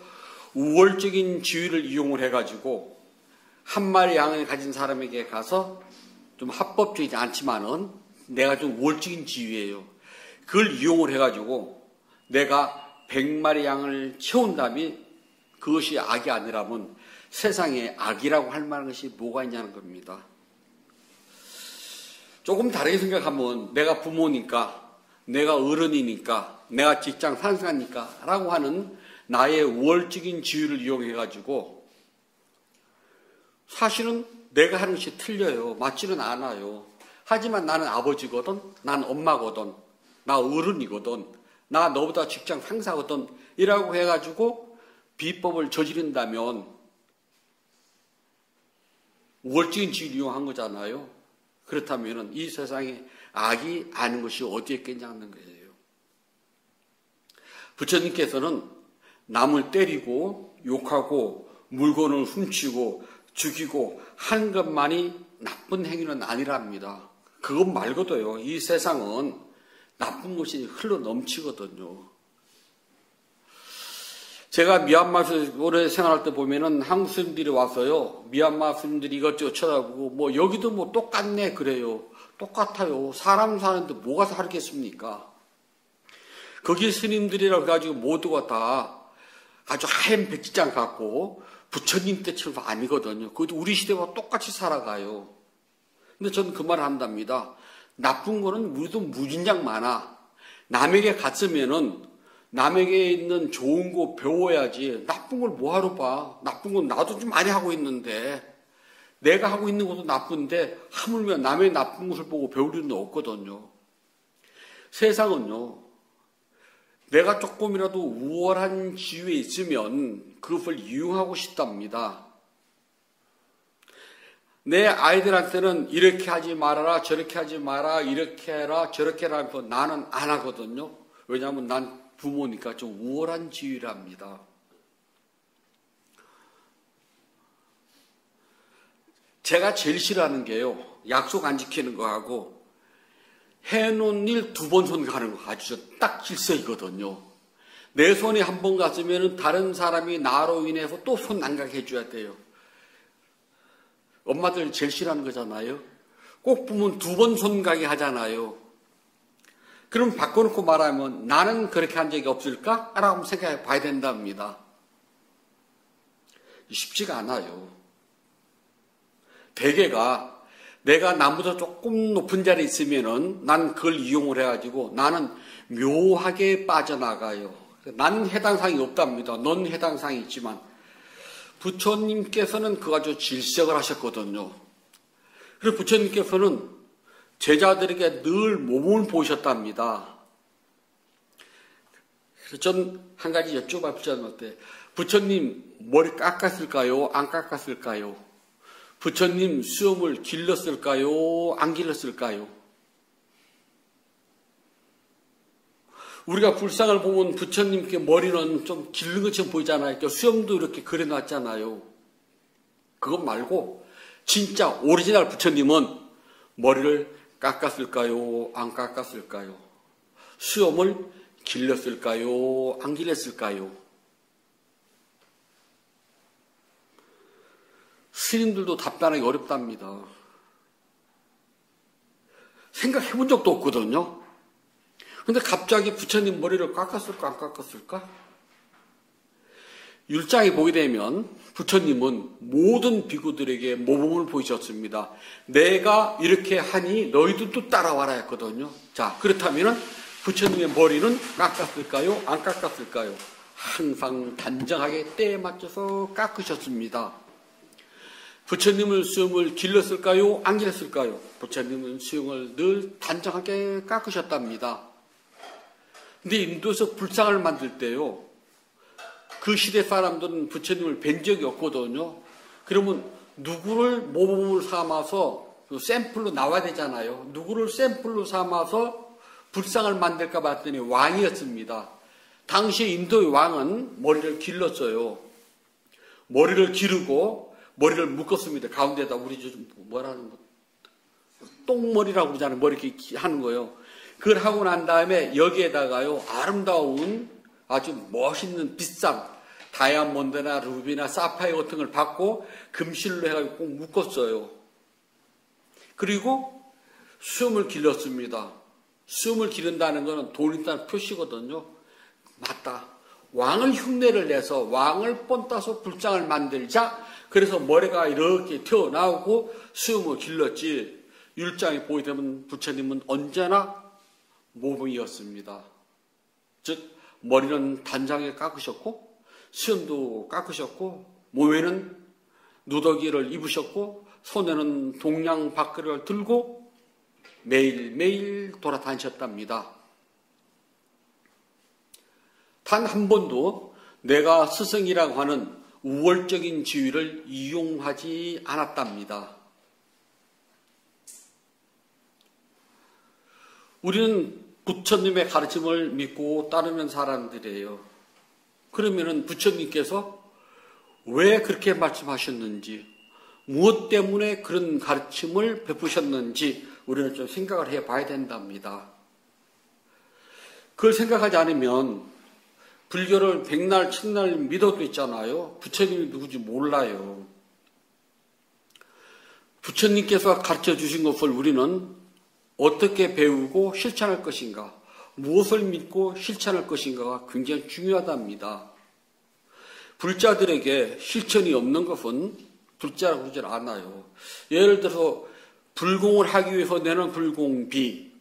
우월적인 지위를 이용을 해가지고 한 마리 양을 가진 사람에게 가서 좀 합법적이지 않지만은 내가 좀 우월적인 지위예요. 그걸 이용을 해가지고 내가 100마리 양을 채운다면 그것이 악이 아니라면 세상에 악이라고 할 만한 것이 뭐가 있냐는 겁니다. 조금 다르게 생각하면 내가 부모니까, 내가 어른이니까, 내가 직장 상사니까 라고 하는 나의 우월적인 지위를 이용해가지고 사실은 내가 하는 것이 틀려요. 맞지는 않아요. 하지만 나는 아버지거든, 난 엄마거든, 나 어른이거든, 나 너보다 직장 상사거든 이라고 해가지고 비법을 저지른다면 우월적인 지위를 이용한 거잖아요. 그렇다면 이 세상에 악이 아닌 것이 어디에 있겠냐는 거예요. 부처님께서는 남을 때리고 욕하고 물건을 훔치고 죽이고 하는 것만이 나쁜 행위는 아니랍니다. 그것 말고도요, 이 세상은 나쁜 것이 흘러 넘치거든요. 제가 미얀마에서 오래 생활할 때 보면은 한국 스님들이 와서요, 미얀마 스님들이 이것저것 쳐다보고, 뭐, 여기도 뭐 똑같네, 그래요. 똑같아요. 사람 사는데 뭐가 다르겠습니까? 거기 스님들이라고 해가지고 모두가 다 아주 하얀 백지장 같고, 부처님 때처럼 아니거든요. 그것도 우리 시대와 똑같이 살아가요. 근데 저는 그 말을 한답니다. 나쁜 거는 우리도 무진장 많아. 남에게 갔으면은 남에게 있는 좋은 거 배워야지. 나쁜 걸 뭐하러 봐. 나쁜 건 나도 좀 많이 하고 있는데, 내가 하고 있는 것도 나쁜데 하물며 남의 나쁜 것을 보고 배울 일은 없거든요. 세상은요, 내가 조금이라도 우월한 지위에 있으면 그것을 이용하고 싶답니다. 내 아이들한테는 이렇게 하지 말아라, 저렇게 하지 마라, 이렇게 해라, 저렇게 해라 하면서 나는 안 하거든요. 왜냐하면 난 부모니까 좀 우월한 지위랍니다. 제가 제일 싫어하는 게요, 약속 안 지키는 거하고 해놓은 일 2번 손 가는 거 아주 딱 질서이거든요. 내 손이 한 번 갔으면 다른 사람이 나로 인해서 또 손 안 가게 해줘야 돼요. 엄마들 제일 싫어하는 거잖아요. 꼭 보면 2번 손 가게 하잖아요. 그럼 바꿔놓고 말하면 나는 그렇게 한 적이 없을까? 라고 생각해 봐야 된답니다. 쉽지가 않아요. 대개가 내가 나보다 조금 높은 자리에 있으면은 난 그걸 이용을 해가지고 나는 묘하게 빠져나가요. 나는 해당 사항이 없답니다. 넌 해당 사항이 있지만 부처님께서는 그거 아주 질색을 하셨거든요. 그리고 부처님께서는 제자들에게 늘 몸을 보셨답니다. 그래서 전 한 가지 여쭤봐 부처님한테, 부처님 머리 깎았을까요? 안 깎았을까요? 부처님 수염을 길렀을까요? 안 길렀을까요? 우리가 불상을 보면 부처님께 머리는 좀 길른 것처럼 보이잖아요. 수염도 이렇게 그려놨잖아요. 그것 말고 진짜 오리지널 부처님은 머리를 깎았을까요? 안 깎았을까요? 수염을 길렀을까요? 안 길렀을까요? 스님들도 답변하기 어렵답니다. 생각해 본 적도 없거든요. 근데 갑자기 부처님 머리를 깎았을까 안 깎았을까? 율장에 보게 되면 부처님은 모든 비구들에게 모범을 보이셨습니다. 내가 이렇게 하니 너희들도 따라와라 했거든요. 자, 그렇다면 부처님의 머리는 깎았을까요? 안 항상 단정하게 때에 맞춰서 깎으셨습니다. 부처님은 수염을 길렀을까요? 안 길렀을까요? 부처님은 수염을 늘 단정하게 깎으셨답니다. 근데 인도에서 불상을 만들 때요, 그 시대 사람들은 부처님을 뵌 적이 없거든요. 그러면 누구를 모범을 삼아서 샘플로 나와야 되잖아요. 누구를 샘플로 삼아서 불상을 만들까 봤더니 왕이었습니다. 당시 인도의 왕은 머리를 길렀어요. 머리를 기르고 머리를 묶었습니다. 가운데다 우리 좀 뭐라는 거, 똥머리라고 그러잖아요. 머리 이렇게 하는 거예요. 그걸 하고 난 다음에 여기에다가요, 아름다운 아주 멋있는 비싼 다이아몬드나 루비나 사파이어 같은 걸 받고 금실로 해가지고 꼭 묶었어요. 그리고 수염을 길렀습니다. 수염을 기른다는 것은 돈 있다는 표시거든요. 맞다. 왕을 흉내를 내서 왕을 뻔따서 불상을 만들자. 그래서 머리가 이렇게 튀어나오고 수염을 길렀지. 율장이 보이되면 부처님은 언제나 모범이었습니다. 즉 머리는 단장에 깎으셨고 수염도 깎으셨고 몸에는 누더기를 입으셨고 손에는 동양 밥그릇을 들고 매일매일 돌아다니셨답니다. 단 한 번도 내가 스승이라고 하는 우월적인 지위를 이용하지 않았답니다. 우리는 부처님의 가르침을 믿고 따르는 사람들이에요. 그러면은 부처님께서 왜 그렇게 말씀하셨는지, 무엇 때문에 그런 가르침을 베푸셨는지 우리는 좀 생각을 해봐야 된답니다. 그걸 생각하지 않으면 불교를 백날 천날 믿어도 있잖아요. 부처님이 누구지 몰라요. 부처님께서 가르쳐 주신 것을 우리는 어떻게 배우고 실천할 것인가, 무엇을 믿고 실천할 것인가가 굉장히 중요하답니다. 불자들에게 실천이 없는 것은 불자라고 그러질 않아요. 예를 들어서 불공을 하기 위해서 내는 불공비,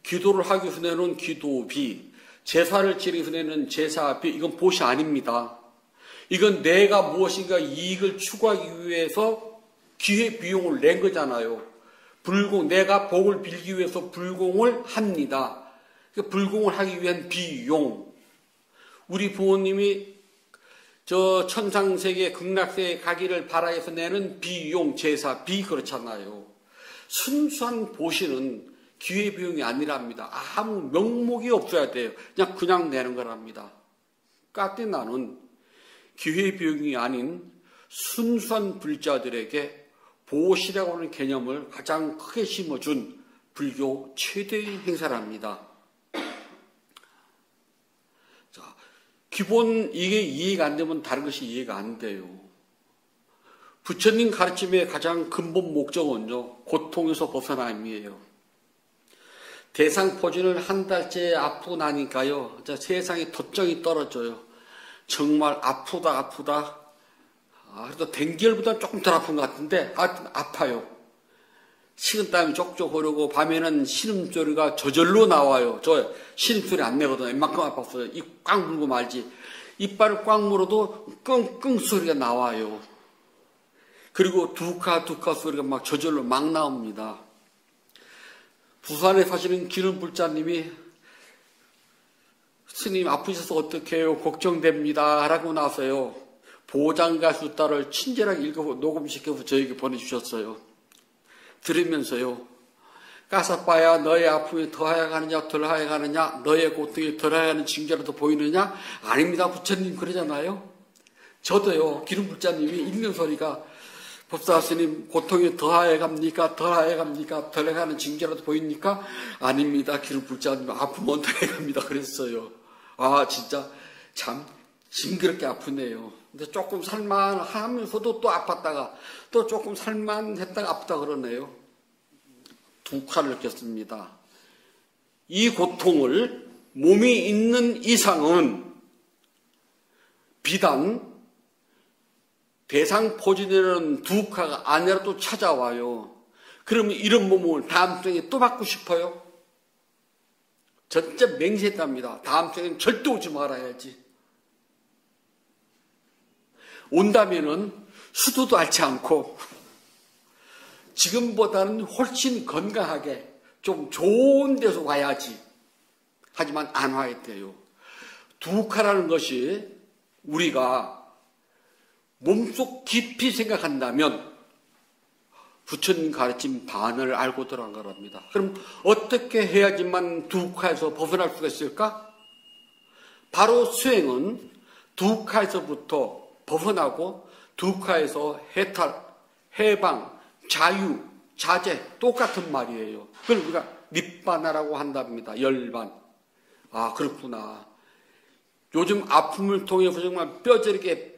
기도를 하기 위해서 내는 기도비, 제사를 지르기 위해서 내는 제사비, 이건 보시 아닙니다. 이건 내가 무엇인가 이익을 추구하기 위해서 기회 비용을 낸 거잖아요. 불공, 내가 복을 빌기 위해서 불공을 합니다. 불공을 하기 위한 비용. 우리 부모님이 저 천상세계 극락세계에 가기를 바라해서 내는 비용, 제사비, 그렇잖아요. 순수한 보시는 기회비용이 아니랍니다. 아무 명목이 없어야 돼요. 그냥 내는 거랍니다. 까띠 나는 기회비용이 아닌 순수한 불자들에게 보시라고 하는 개념을 가장 크게 심어준 불교 최대의 행사랍니다. 자, 기본 이게 이해가 안 되면 다른 것이 이해가 안 돼요. 부처님 가르침의 가장 근본 목적은요, 고통에서 벗어남이에요. 대상포진을 한 달째 아프고 나니까요, 세상에 덧정이 떨어져요. 정말 아프다. 그래도 댕기열보다 조금 덜 아픈 것 같은데, 아파요. 식은땀이 쪽쪽 흐르고, 밤에는 신음소리가 저절로 나와요. 저 신음소리 안 내거든요. 이만큼 아팠어요. 입 꽉 물고 말지. 이빨을 꽉 물어도 끙끙 소리가 나와요. 그리고 두카 소리가 막 저절로 막 나옵니다. 부산에 사시는 기름불자님이 스님 아프셔서 어떡해요? 걱정됩니다. 라고 나서요. 보장가수 딸을 친절하게 읽어 녹음시켜서 저에게 보내주셨어요. 들으면서요. 까사빠야 너의 아픔이 더하여 가느냐 덜하여 가느냐, 너의 고통이 덜하여 가는 징조라도 보이느냐? 아닙니다. 부처님 그러잖아요. 저도요. 기름불자님이 읽는 소리가 법사스님 고통이 더하여 갑니까? 덜하여 갑니까? 덜해 가는 징조라도 보입니까? 아닙니다. 기름불자님 아프면 덜해 갑니다. 그랬어요. 아 진짜 참 징그럽게 아프네요. 근데 조금 살만하면서도 또 아팠다가 또 조금 살만했다가 아프다 그러네요. 두 칸을 느꼈습니다. 이 고통을 몸이 있는 이상은 비단 대상포진이라는 두카가 아니라 또 찾아와요. 그러면 이런 몸을 다음 생에 또 받고 싶어요? 진짜 맹세했답니다. 다음 생에는 절대 오지 말아야지. 온다면은 수도도 앓지 않고 지금보다는 훨씬 건강하게 좀 좋은 데서 와야지. 하지만 안 와야 돼요. 두카라는 것이 우리가 몸속 깊이 생각한다면 부처님 가르침 반을 알고 들어간 거랍니다. 그럼 어떻게 해야지만 두카에서 벗어날 수가 있을까? 바로 수행은 두카에서부터 벗어나고 두카에서 해탈, 해방, 자유, 자제 똑같은 말이에요. 그걸 우리가 니빠나라고 한답니다. 열반. 아, 그렇구나. 요즘 아픔을 통해서 정말 뼈저리게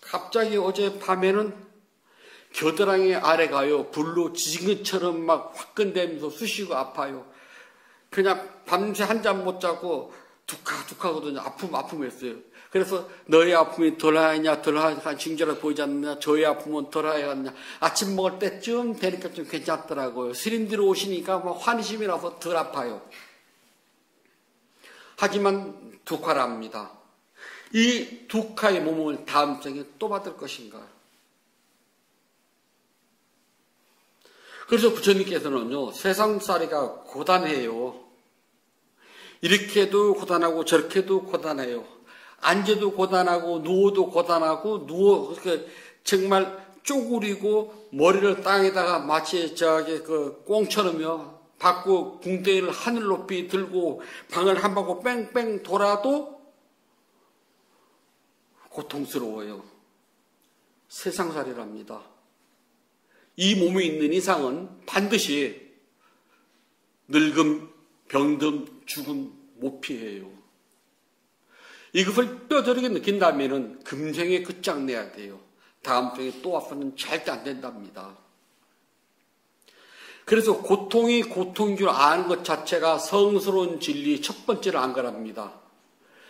갑자기 어제 밤에는 겨드랑이 아래가요. 불로 지진 것처럼 막 화끈대면서 쑤시고 아파요. 그냥 밤새 한 잠 못 자고 툭하거든요. 아픔했어요. 그래서 너의 아픔이 덜하냐 징조라 보이지 않느냐, 저의 아픔은 덜하냐. 아침 먹을 때쯤 되니까 좀 괜찮더라고요. 스님들이 오시니까 뭐 환심이라서 덜 아파요. 하지만 두카랍니다. 이 두카의 몸을 다음 생에 또 받을 것인가? 그래서 부처님께서는요, 세상살이가 고단해요. 이렇게도 고단하고 저렇게도 고단해요. 앉아도 고단하고 누워도 고단하고 정말 쪼그리고 머리를 땅에다가 마치 그 꽁처럼요. 받고 궁뎅이를 하늘 높이 들고 방을 한 바퀴 뺑뺑 돌아도 고통스러워요. 세상살이랍니다. 이 몸에 있는 이상은 반드시 늙음, 병듦, 죽음 못 피해요. 이것을 뼈저리게 느낀다면 금생에 끝장내야 돼요. 다음 생에 또 와서는 절대 안 된답니다. 그래서 고통이 고통인 줄 아는 것 자체가 성스러운 진리 첫 번째로 안 거랍니다.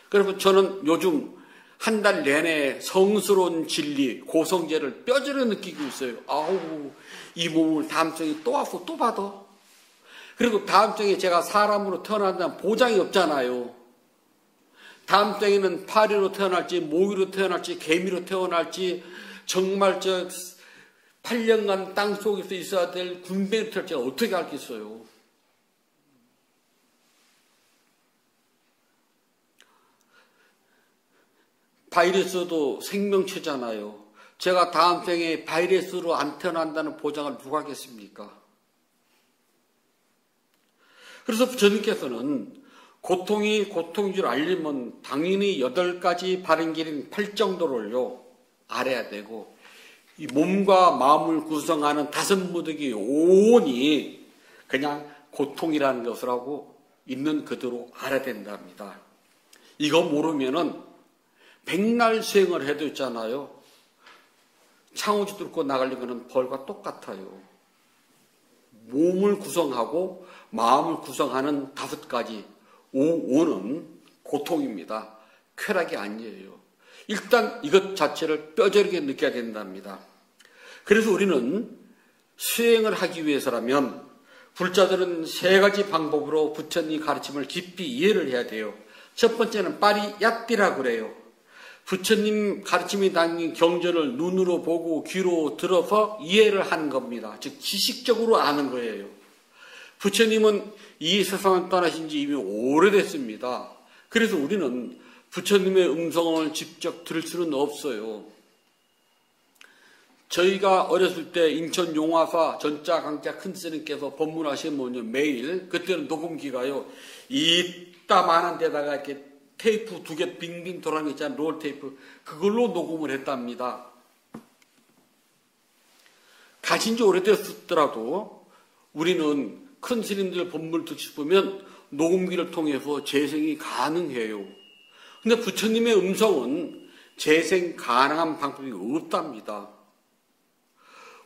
그래서 저는 요즘 한 달 내내 성스러운 진리, 고성제를 뼈저리게 느끼고 있어요. 아우, 이 몸을 다음 생에 또 와서 또 받아. 그리고 다음 생에 제가 사람으로 태어난다는 보장이 없잖아요. 다음 생에는 파리로 태어날지, 모기로 태어날지, 개미로 태어날지, 정말 8년간 땅 속에서 있어야 될 군뱅이로 태어날지 어떻게 알겠어요? 바이러스도 생명체잖아요. 제가 다음 생에 바이러스로 안 태어난다는 보장을 누가 하겠습니까? 그래서 부처님께서는 고통이 고통인 줄 알려면 당연히 8가지 바른 길인 8정도를요 알아야 되고, 이 몸과 마음을 구성하는 5무더기 온이 그냥 고통이라는 것을 하고 있는 그대로 알아야 된답니다. 이거 모르면은 백날 수행을 해도 있잖아요. 창호지 뚫고 나가려면 벌과 똑같아요. 몸을 구성하고 마음을 구성하는 5가지 오는 고통입니다. 쾌락이 아니에요. 일단 이것 자체를 뼈저리게 느껴야 된답니다. 그래서 우리는 수행을 하기 위해서라면 불자들은 3가지 방법으로 부처님 가르침을 깊이 이해를 해야 돼요. 첫 번째는 빠리야띠라고 그래요. 부처님 가르침이 담긴 경전을 눈으로 보고 귀로 들어서 이해를 하는 겁니다. 즉 지식적으로 아는 거예요. 부처님은 이 세상을 떠나신 지 이미 오래됐습니다. 그래서 우리는 부처님의 음성을 직접 들을 수는 없어요. 저희가 어렸을 때 인천 용화사 전자 강자 큰 스님께서 법문하시면 매일, 그때는 녹음기가요 이따만한 데다가 이렇게 테이프 2개 빙빙 돌아가는 거 있잖아요. 롤 테이프. 그걸로 녹음을 했답니다. 가진 지 오래됐더라도 우리는 큰 스님들 법문을 듣고 싶으면 녹음기를 통해서 재생이 가능해요. 근데 부처님의 음성은 재생 가능한 방법이 없답니다.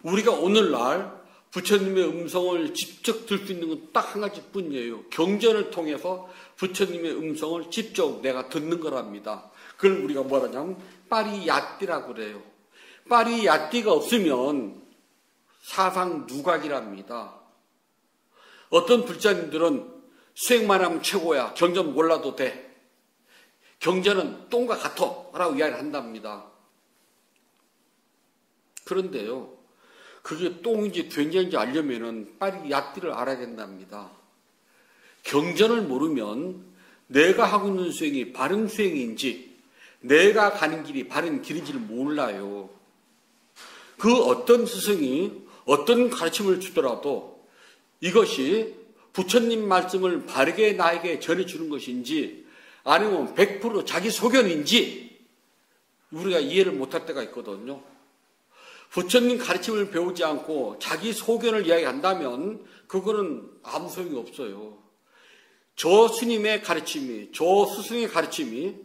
우리가 오늘날 부처님의 음성을 직접 들을 수 있는 건 딱 한 가지뿐이에요. 경전을 통해서 부처님의 음성을 직접 내가 듣는 거랍니다. 그걸 우리가 뭐라냐면 빠리야띠라고 그래요. 빠리야띠가 없으면 사상 누각이랍니다. 어떤 불자님들은 수행만 하면 최고야. 경전 몰라도 돼. 경전은 똥과 같아 라고 이야기를 한답니다. 그런데요, 그게 똥인지 된장인지 알려면은 빨리 얕띠를 알아야 된답니다. 경전을 모르면 내가 하고 있는 수행이 바른 수행인지 내가 가는 길이 바른 길인지를 몰라요. 그 어떤 스승이 어떤 가르침을 주더라도 이것이 부처님 말씀을 바르게 나에게 전해주는 것인지 아니면 100% 자기 소견인지 우리가 이해를 못할 때가 있거든요. 부처님 가르침을 배우지 않고 자기 소견을 이야기한다면 그거는 아무 소용이 없어요. 저 스님의 가르침이, 저 스승의 가르침이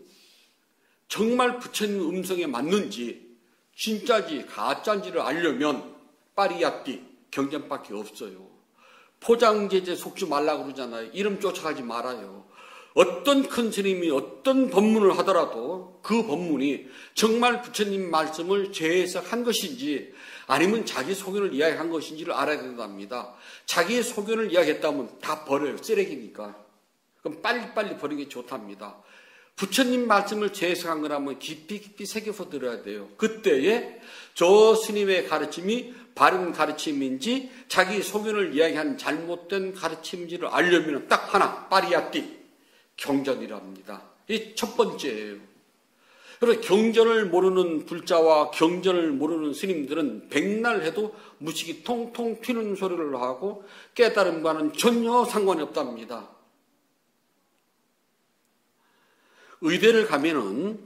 정말 부처님 음성에 맞는지 진짜지 가짜인지를 알려면 빠리야띠 경전밖에 없어요. 포장재재 속지 말라고 그러잖아요. 이름 쫓아가지 말아요. 어떤 큰 스님이 어떤 법문을 하더라도 그 법문이 정말 부처님 말씀을 재해석한 것인지 아니면 자기 소견을 이야기한 것인지를 알아야 된답니다. 자기의 소견을 이야기했다면 다 버려요. 쓰레기니까. 그럼 빨리빨리 버리는 게 좋답니다. 부처님 말씀을 재해석한 거라면 깊이 새겨서 들어야 돼요. 그때에 저 스님의 가르침이 바른 가르침인지 자기 소견을 이야기한 잘못된 가르침인지를 알려면 딱 하나, 빠리야띠 경전이랍니다. 이 첫 번째예요. 그래서 경전을 모르는 불자와 경전을 모르는 스님들은 백날 해도 무식이 통통 튀는 소리를 하고 깨달음과는 전혀 상관이 없답니다. 의대를 가면은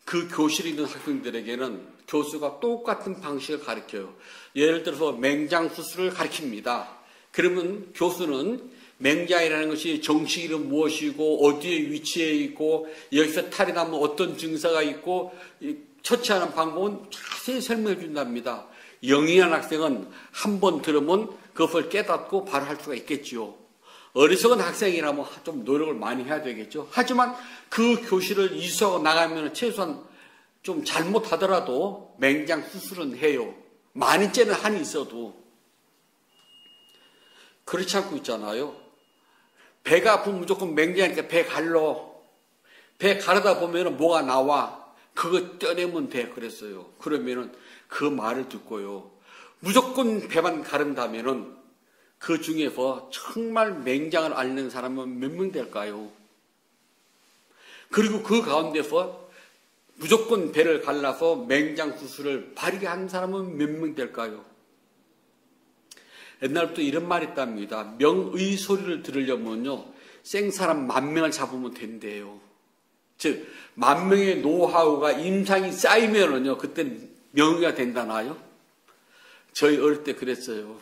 그 교실에 있는 학생들에게는 교수가 똑같은 방식을 가르쳐요. 예를 들어서 맹장 수술을 가르칩니다. 그러면 교수는 맹장이라는 것이 정식 이름 무엇이고 어디에 위치해 있고 여기서 탈이 나면 어떤 증상가 있고 처치하는 방법은 자세히 설명해 준답니다. 영리한 학생은 한 번 들으면 그것을 깨닫고 바로 할 수가 있겠지요. 어리석은 학생이라면 좀 노력을 많이 해야 되겠죠. 하지만 그 교실을 이수하고 나가면 최소한 좀 잘못하더라도 맹장 수술은 해요. 많이 째는 한이 있어도. 그렇지 않고 있잖아요. 배가 아프면 무조건 맹장이니까 배 갈러. 배 가르다 보면 뭐가 나와. 그거 떼내면 돼. 그랬어요. 그러면은 그 말을 듣고요. 무조건 배만 가른다면은 그 중에서 정말 맹장을 앓는 사람은 몇 명 될까요? 그리고 그 가운데서 무조건 배를 갈라서 맹장 수술을 바르게 한 사람은 몇 명 될까요? 옛날부터 이런 말이 있답니다. 명의 소리를 들으려면요, 생사람 10,000명을 잡으면 된대요. 즉, 10,000명의 노하우가 임상이 쌓이면은요, 그때는 명의가 된다나요? 저희 어릴 때 그랬어요.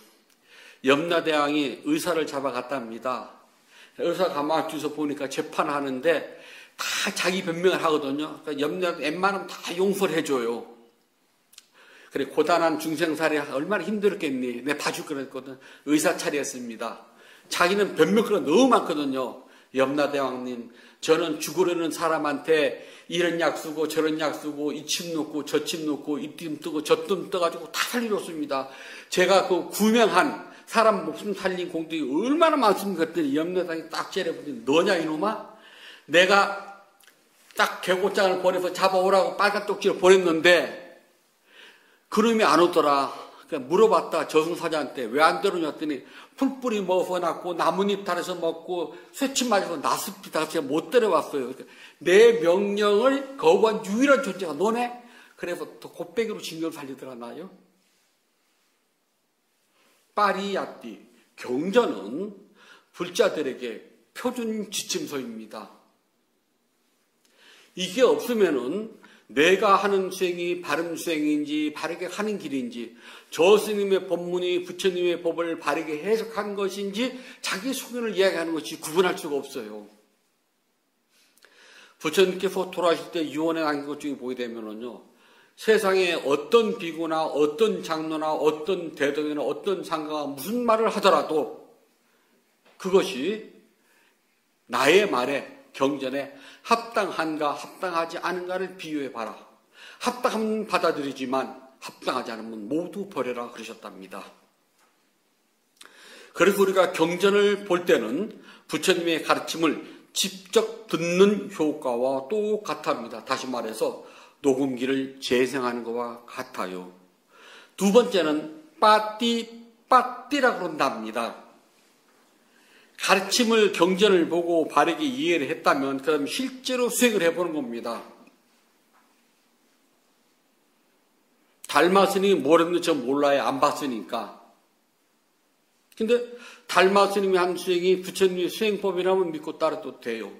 염라대왕이 의사를 잡아갔답니다. 의사 가만히 뒤서 보니까 재판하는데 다 자기 변명을 하거든요. 그러니까 염라대왕 웬만하면 다 용서를 해줘요. 그래, 고단한 중생살이 얼마나 힘들었겠니? 내가 봐줄 거랬거든. 의사 차렸습니다. 자기는 변명거리가 너무 많거든요. 염라대왕님, 저는 죽으려는 사람한테 이런 약 쓰고 저런 약 쓰고 이 침 놓고 저 침 놓고 이 뜸 뜨고 저 뜸 떠가지고 다 살리셨습니다. 제가 그 구명한 사람 목숨 살린 공덕이 얼마나 많습니까? 그랬더니 염라대왕이 딱 째려보더니 너냐 이놈아? 내가 딱 개고장을 보내서 잡아오라고 빨간 쪽지를 보냈는데 그놈이 안 오더라. 그러니까 물어봤다. 저승사자한테 왜 안 들어오냐 했더니 풀뿌리 먹어서 낳고 나뭇잎 달아서 먹고 쇠침 맞아서 나습니다. 제가 못 데려왔어요. 그러니까 내 명령을 거부한 유일한 존재가 너네? 그래서 더 곱배기로 징계를 살리더라 나요. 빠리야띠 경전은 불자들에게 표준 지침서입니다. 이게 없으면은 내가 하는 수행이 바른 수행인지 바르게 하는 길인지 저 스님의 법문이 부처님의 법을 바르게 해석한 것인지 자기 소견을 이야기하는 것이 구분할 수가 없어요. 부처님께서 돌아가실 때 유언에 남긴 것 중에 보게 되면은요, 세상에 어떤 비구나 어떤 장로나 어떤 대덕이나 어떤 상가가 무슨 말을 하더라도 그것이 나의 말에 경전에 합당한가 합당하지 않은가를 비교해 봐라. 합당하면 받아들이지만 합당하지 않으면 모두 버려라 그러셨답니다. 그래서 우리가 경전을 볼 때는 부처님의 가르침을 직접 듣는 효과와 똑같답니다. 다시 말해서 녹음기를 재생하는 것과 같아요. 두 번째는 빠띠라고 그런답니다. 가르침을 경전을 보고 바르게 이해를 했다면 그럼 실제로 수행을 해보는 겁니다. 달마 스님이 뭘 했는지 저 몰라요. 안 봤으니까. 근데 달마 스님이 한 수행이 부처님의 수행법이라면 믿고 따라도 돼요.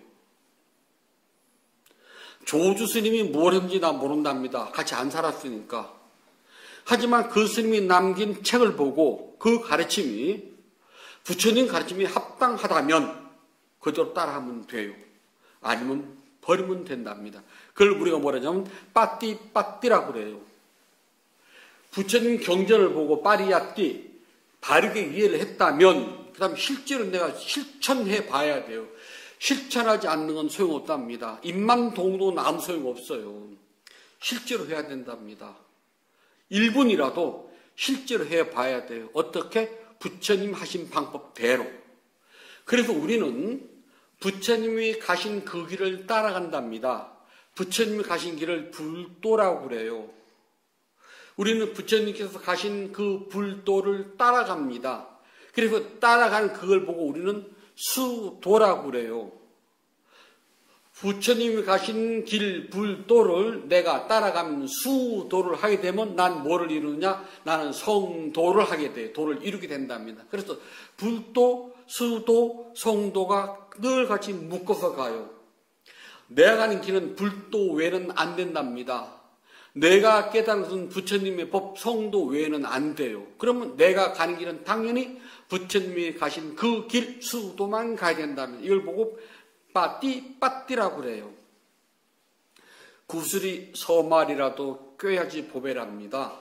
조주 스님이 뭘 했는지 나 모른답니다. 같이 안 살았으니까. 하지만 그 스님이 남긴 책을 보고 그 가르침이 부처님 가르침이 합당하다면 그대로 따라하면 돼요. 아니면 버리면 된답니다. 그걸 우리가 뭐라냐면 빠띠라고 그래요. 부처님 경전을 보고 빠리야띠 바르게 이해를 했다면 그 다음 실제로 내가 실천해 봐야 돼요. 실천하지 않는 건 소용없답니다. 입만 동도는 아무 소용없어요. 실제로 해야 된답니다. 1분이라도 실제로 해 봐야 돼요. 어떻게? 부처님 하신 방법대로. 그래서 우리는 부처님이 가신 그 길을 따라간답니다. 부처님이 가신 길을 불도라고 그래요. 우리는 부처님께서 가신 그 불도를 따라갑니다. 그래서 따라가는 그걸 보고 우리는 수도라고 그래요. 부처님이 가신 길 불도를 내가 따라가면 수도를 하게 되면 난 뭐를 이루느냐? 나는 성도를 하게 돼요. 도를 이루게 된답니다. 그래서 불도, 수도, 성도가 늘 같이 묶어서 가요. 내가 가는 길은 불도 외에는 안 된답니다. 내가 깨달은 것은 부처님의 법, 성도 외에는 안 돼요. 그러면 내가 가는 길은 당연히 부처님이 가신 그 길, 수도만 가야 된답니다. 이걸 보고 빠띠라고 그래요. 구슬이 서말이라도 꿰야지 보배랍니다.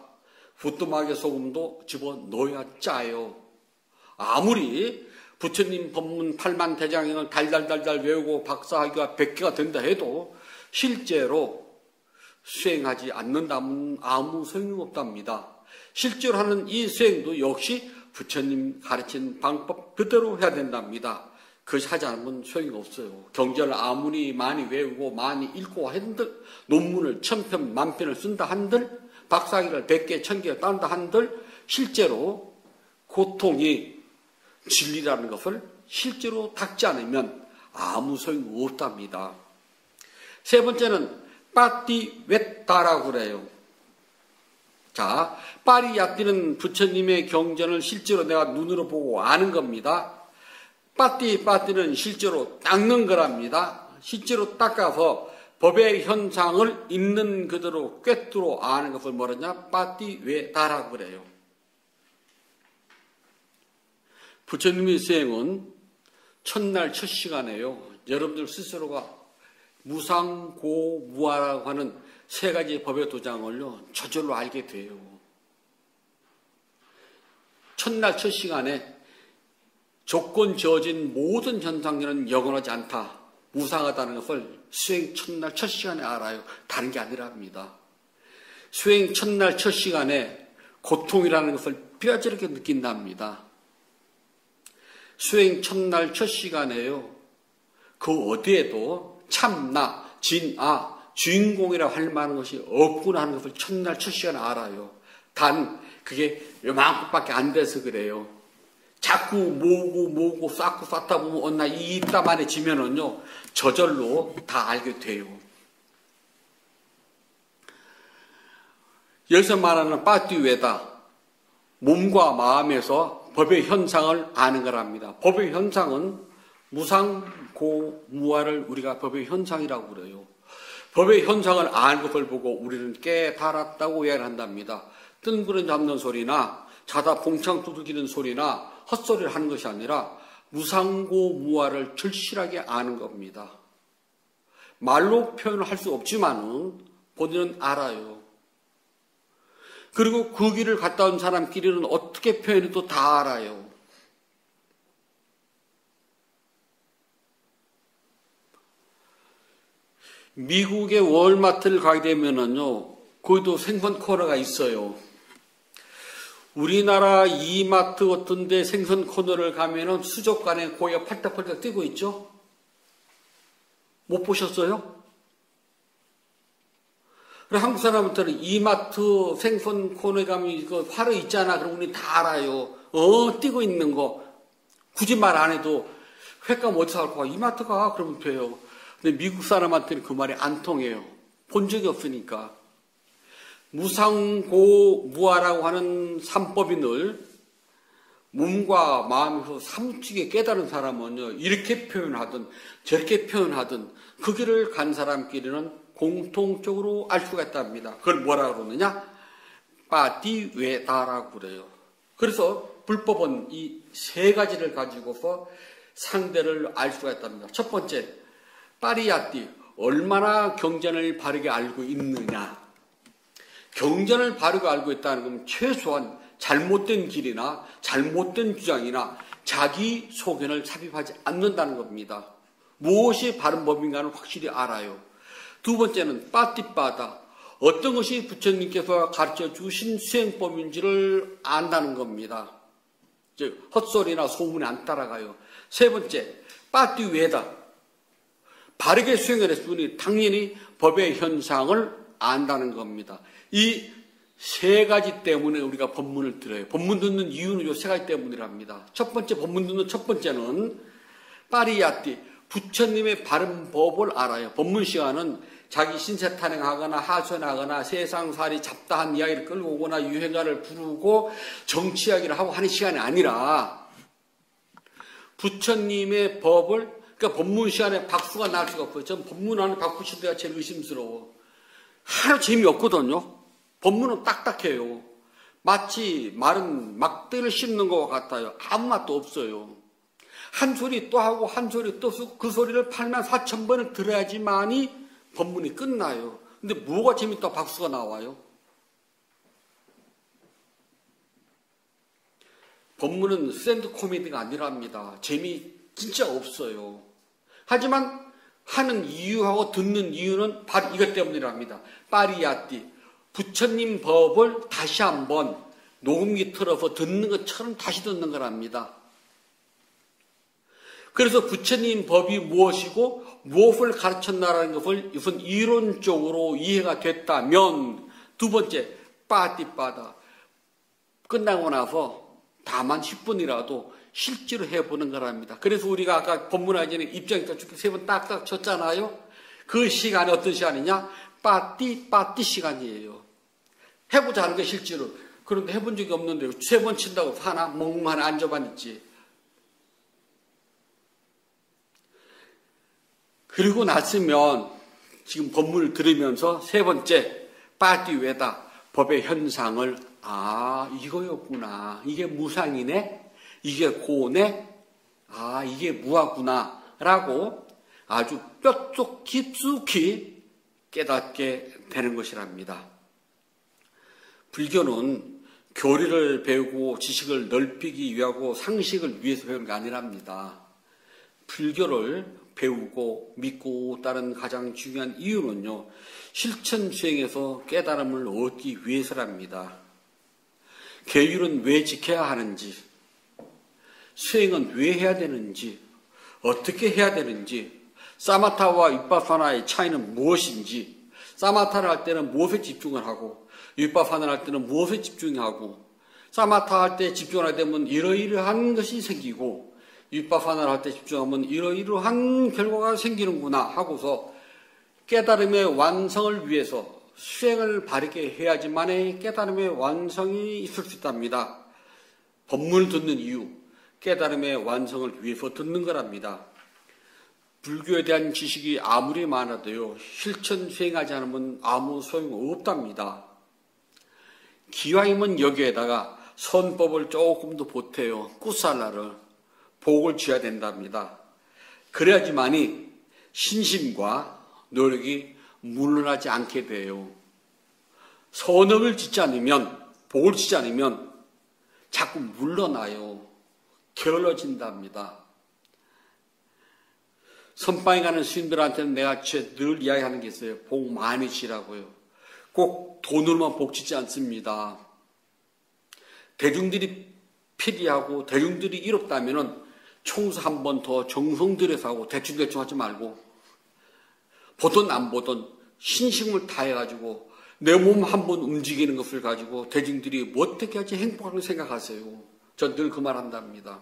부뚜막에 소금도 집어넣어야 짜요. 아무리 부처님 법문 8만 대장경을 달달달달 외우고 박사학위가 100개가 된다 해도 실제로 수행하지 않는다면 아무 소용이 없답니다. 실제로 하는 이 수행도 역시 부처님 가르친 방법 그대로 해야 된답니다. 그것이 하지 않으면 소용이 없어요. 경전을 아무리 많이 외우고 많이 읽고 한들, 논문을 1000편, 10,000편을 쓴다 한들, 박사학위를 100개, 1000개 딴다 한들, 실제로 고통이 진리라는 것을 실제로 닦지 않으면 아무 소용이 없답니다. 세 번째는 빠띠웨따라고 그래요. 자, 빠리야띠는 부처님의 경전을 실제로 내가 눈으로 보고 아는 겁니다. 빠띠는 실제로 닦는 거랍니다. 실제로 닦아서 법의 현상을 있는 그대로 꿰뚫어 아는 것을 뭐라냐? 빠띠웨다라고 그래요. 부처님의 수행은 첫날 첫 시간에요. 여러분들 스스로가 무상고무아라고 하는 세 가지 법의 도장을요, 저절로 알게 돼요. 첫날 첫 시간에 조건 지어진 모든 현상들은 영원하지 않다. 무상하다는 것을 수행 첫날 첫 시간에 알아요. 다른 게 아니랍니다. 수행 첫날 첫 시간에 고통이라는 것을 뼈저리게 느낀답니다. 수행 첫날 첫 시간에요. 그 어디에도 참나, 진아, 주인공이라고 할 만한 것이 없구나 하는 것을 첫날 첫 시간에 알아요. 단 그게 요만큼밖에 안 돼서 그래요. 자꾸 모으고 쌓고 쌓다 보면 어느 날 이따만해지면은요 저절로 다 알게 돼요. 여기서 말하는 빠띠웨다, 몸과 마음에서 법의 현상을 아는 거랍니다. 법의 현상은 무상고무아를 우리가 법의 현상이라고 그래요. 법의 현상을 아는 것을 보고 우리는 깨달았다고 이야기를 한답니다. 뜬구름 잡는 소리나 자다 봉창 두들기는 소리나 헛소리를 하는 것이 아니라 무상고무아를 절실하게 아는 겁니다. 말로 표현을 할 수 없지만은 본인은 알아요. 그리고 그 길을 갔다 온 사람끼리는 어떻게 표현해도 다 알아요. 미국의 월마트를 가게 되면은요, 거기도 생선 코너가 있어요. 우리나라 이마트 같은 데 생선 코너를 가면은 수족관에 고기가 팔딱팔딱 뛰고 있죠? 못 보셨어요? 그리고 한국 사람한테는 이마트 생선 코너에 가면 이거 화로 있잖아. 그럼 우리 다 알아요. 뛰고 있는 거. 굳이 말 안 해도 횟감 어디서 할 거야? 이마트 가. 그러면 돼요. 근데 미국 사람한테는 그 말이 안 통해요. 본 적이 없으니까. 무상고무아라고 하는 삼법이 늘 몸과 마음에서 사무치게 깨달은 사람은요, 이렇게 표현하든 저렇게 표현하든 그 길을 간 사람끼리는 공통적으로 알 수가 있답니다. 그걸 뭐라 그러느냐? 빠띠웨다라고 그래요. 그래서 불법은 이 세 가지를 가지고서 상대를 알 수가 있답니다. 첫 번째, 빠리야띠, 얼마나 경전을 바르게 알고 있느냐. 경전을 바르게 알고 있다는 건 최소한 잘못된 길이나 잘못된 주장이나 자기 소견을 삽입하지 않는다는 겁니다. 무엇이 바른 법인가는 확실히 알아요. 두 번째는 빠띠빠다, 어떤 것이 부처님께서 가르쳐 주신 수행법인지를 안다는 겁니다. 즉 헛소리나 소문에 안 따라가요. 세 번째, 빠띠웨다, 바르게 수행을 했으니 당연히 법의 현상을 안다는 겁니다. 이 세 가지 때문에 우리가 법문을 들어요. 법문 듣는 이유는 이 세 가지 때문이랍니다. 첫 번째, 법문 듣는 첫 번째는 빠리야띠, 부처님의 바른 법을 알아요. 법문 시간은 자기 신세 탄행하거나 하소연하거나 세상살이 잡다한 이야기를 끌고 오거나 유행가를 부르고 정치 이야기를 하고 하는 시간이 아니라 부처님의 법을, 그러니까 법문 시간에 박수가 날 수가 없어요. 전 법문하는 박수 칠 때가 제일 의심스러워. 하나도 재미없거든요. 법문은 딱딱해요. 마치 마른 막대를 씹는 것 같아요. 아무 맛도 없어요. 한 소리 또 하고 한 소리 또 쓰고 그 소리를 84,000번을 들어야지만이 법문이 끝나요. 근데 뭐가 재밌다 박수가 나와요? 법문은 샌드 코미디가 아니랍니다. 재미 진짜 없어요. 하지만 하는 이유하고 듣는 이유는 바로 이것 때문이랍니다. 빠리야띠, 부처님 법을 다시 한번 녹음기 틀어서 듣는 것처럼 다시 듣는 거랍니다. 그래서 부처님 법이 무엇이고 무엇을 가르쳤나라는 것을 우선 이론적으로 이해가 됐다면, 두 번째, 빠띠빠다, 끝나고 나서 다만 10분이라도 실제로 해보는 거랍니다. 그래서 우리가 아까 법문하기 전에 입장에서 세 번 딱딱 쳤잖아요. 그 시간이 어떤 시간이냐? 빠띠 시간이에요. 해보자 하는 게 실제로. 그런데 해본 적이 없는데 세 번 친다고 하나? 멍만 앉아만 있지. 그리고 났으면 지금 법문을 들으면서 세 번째, 빠띠웨다, 법의 현상을, 이거였구나. 이게 무상이네? 이게 고네? 이게 무하구나. 라고 아주 뼛속 깊숙이 깨닫게 되는 것이랍니다. 불교는 교리를 배우고 지식을 넓히기 위하고 상식을 위해서 배우는 게 아니랍니다. 불교를 배우고 믿고 따른 가장 중요한 이유는요, 실천 수행에서 깨달음을 얻기 위해서랍니다. 계율은 왜 지켜야 하는지, 수행은 왜 해야 되는지, 어떻게 해야 되는지, 사마타와 위파사나의 차이는 무엇인지, 사마타를 할 때는 무엇에 집중을 하고 위파사나를 할 때는 무엇에 집중하고, 사마타 할 때 집중하게 되면 이러이러한 것이 생기고 위파사나를 할 때 집중하면 이러이러한 결과가 생기는구나 하고서 깨달음의 완성을 위해서 수행을 바르게 해야지만의 깨달음의 완성이 있을 수 있답니다. 법문을 듣는 이유, 깨달음의 완성을 위해서 듣는 거랍니다. 불교에 대한 지식이 아무리 많아도요, 실천 수행하지 않으면 아무 소용없답니다. 기왕이면 여기에다가 선법을 조금 더 보태요. 꾸살라를, 복을 쥐어야 된답니다. 그래야지만이 신심과 노력이 물러나지 않게 돼요. 선업을 짓지 않으면, 복을 짓지 않으면 자꾸 물러나요. 게을러진답니다. 선방에 가는 스님들한테는 내가 늘 이야기하는 게 있어요. 복 많이 지라고요. 꼭 돈으로만 복 짓지 않습니다. 대중들이 필요하고 대중들이 이롭다면 총수 한 번 더 정성 들여서 하고 대충 하지 말고, 보든 안 보든 신심을 다해가지고 내 몸 한 번 움직이는 것을 가지고 대중들이 뭐 어떻게 하지 행복하게 생각하세요. 전 늘 그 말 한답니다.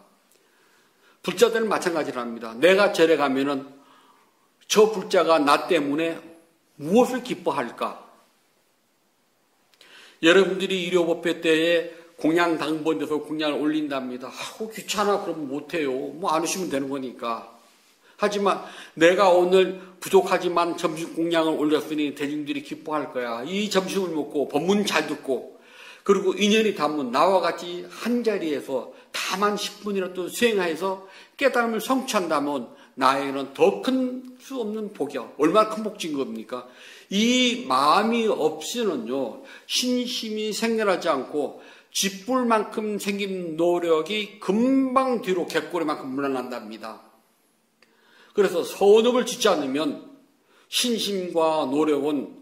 불자들은 마찬가지로 합니다. 내가 절에 가면은 저 불자가 나 때문에 무엇을 기뻐할까? 여러분들이 일요법회 때에 공양 당번돼서 공양을 올린답니다. 귀찮아. 그러면 못해요. 뭐 안 오시면 되는 거니까. 하지만 내가 오늘 부족하지만 점심 공양을 올렸으니 대중들이 기뻐할 거야. 이 점심을 먹고 법문 잘 듣고 그리고 인연이 닿으면 나와 같이 한 자리에서 다만 10분이라도 수행해서 깨달음을 성취한다면 나에게는 더 큰 수 없는 복이야. 얼마나 큰 복진 겁니까? 이 마음이 없이는요, 신심이 생겨나지 않고 쥐뿔만큼 생긴 노력이 금방 뒤로 갯고리만큼 물러난답니다. 그래서 선업을 짓지 않으면 신심과 노력은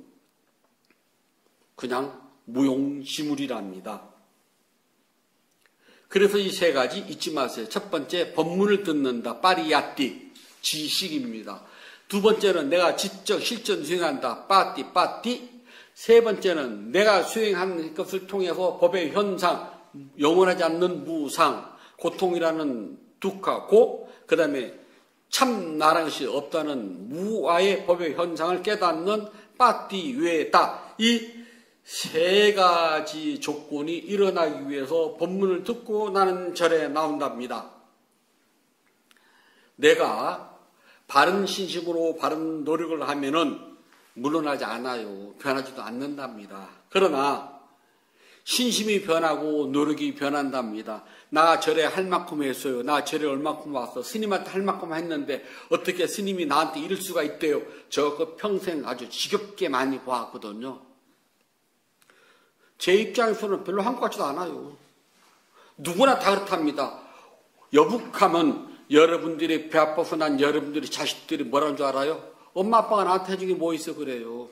그냥 무용지물이랍니다. 그래서 이 세 가지 잊지 마세요. 첫 번째, 법문을 듣는다. 빠리야띠, 지식입니다. 두 번째는 내가 지적 실전 수행한다. 빠띠. 세 번째는 내가 수행한 것을 통해서 법의 현상, 영원하지 않는 무상, 고통이라는 두카고, 그 다음에 참 나라는 것이 없다는 무아의 법의 현상을 깨닫는 빠띠외다. 이 세 가지 조건이 일어나기 위해서 법문을 듣고 나는 절에 나온답니다. 내가 바른 신심으로 바른 노력을 하면은 물러나지 않아요. 변하지도 않는답니다. 그러나 신심이 변하고 노력이 변한답니다. 나 절에 할 만큼 했어요. 나 절에 얼마큼 왔어. 스님한테 할 만큼 했는데 어떻게 스님이 나한테 이럴 수가 있대요. 저거 평생 아주 지겹게 많이 봐왔거든요. 제 입장에서는 별로 한것 같지도 않아요. 누구나 다 그렇답니다. 여북하면 여러분들이 배 아파서 난 여러분들이 자식들이 뭐라는 줄 알아요? 엄마 아빠가 나한테 해준 게 뭐 있어 그래요.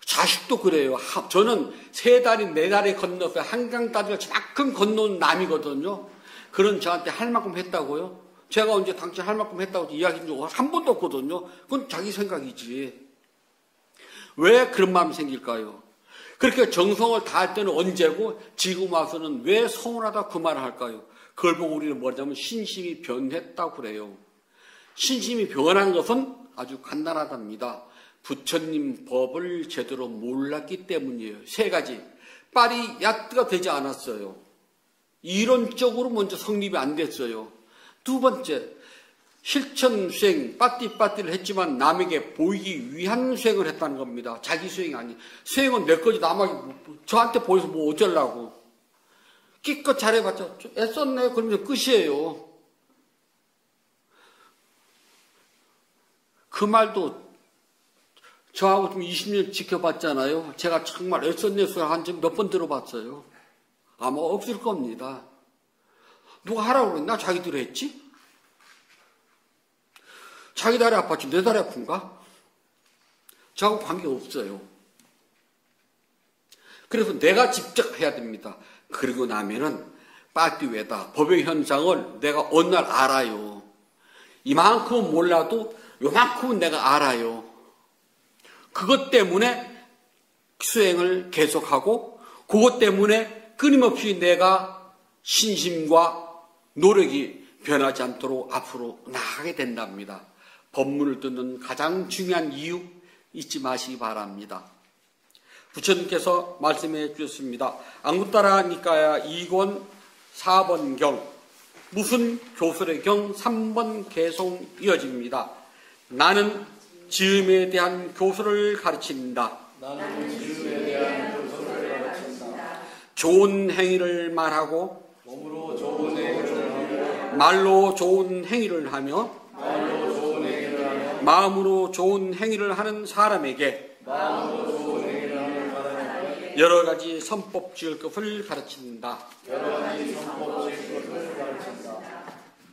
자식도 그래요. 저는 3다리 4다리 건너서 한강 다리를 저만큼 건너온 남이거든요. 그런 저한테 할 만큼 했다고요? 제가 언제 당신 할 만큼 했다고 이야기한 적 한 번도 없거든요. 그건 자기 생각이지. 왜 그런 마음이 생길까요? 그렇게 정성을 다할 때는 언제고 지금 와서는 왜 서운하다 그 말을 할까요? 그걸 보고 우리는 뭐냐면 신심이 변했다고 그래요. 신심이 변한 것은 아주 간단하답니다. 부처님 법을 제대로 몰랐기 때문이에요. 3가지. 빠리야뜨가 되지 않았어요. 이론적으로 먼저 성립이 안 됐어요. 두 번째, 실천 수행, 빠띠를 했지만 남에게 보이기 위한 수행을 했다는 겁니다. 자기 수행이 아니. 수행은 내 거지 남에게 저한테 보여서 뭐 어쩌려고. 기껏 잘해봤자 애썼네 그러면 끝이에요. 그 말도 저하고 좀 20년 지켜봤잖아요. 제가 정말 애썼네 소리 한 적 몇 번 들어봤어요. 아마 없을 겁니다. 누가 하라고 그랬나? 자기들이 했지? 자기 다리 아팠지 내 다리 아픈가? 저하고 관계없어요. 그래서 내가 직접 해야 됩니다. 그리고 나면은 빠띠외다. 법의 현상을 내가 어느 날 알아요. 이만큼은 몰라도 요만큼은 내가 알아요. 그것 때문에 수행을 계속하고 그것 때문에 끊임없이 내가 신심과 노력이 변하지 않도록 앞으로 나아가게 된답니다. 법문을 듣는 가장 중요한 이유 잊지 마시기 바랍니다. 부처님께서 말씀해 주셨습니다. 앙구따라 니까야 2권 4번 경 무슨 교설의 경 3번 개송 이어집니다. 나는 지음에 대한 교설을 가르친다. 나는 지음에 대한 교설을 가르친다. 좋은 행위를 말하고 몸으로 좋은 행위를 하고 말로 좋은 행위를 하며 말로 좋은 행위를 하며 마음으로 좋은 행위를 하는 사람에게 마음으로 좋은 행위를 하는 사람에게 여러 가지 선법 지을 것을 가르친다. 여러 가지 선법 지을 것을 가르친다.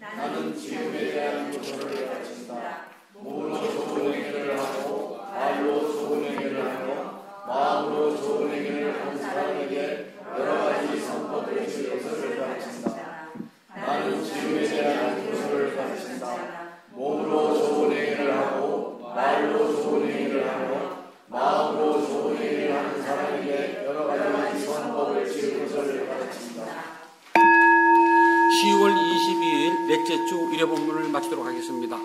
나는 지음에 대한 교설을 가르친다. 몸으로 좋은 행위를 하고 말로 좋은 행위를 하며 마음으로 좋은 행위를 하는 사람에게 여러 가지 선법을 지을 것을 가르친다. 나는 지음에 대한 교설을 가르친다. 몸으로 좋은 행위를 하고 말로 좋은 행위를 하며 마음으로 좋은 10월 22일 넷째 주 일회 본문을 마치도록 하겠습니다.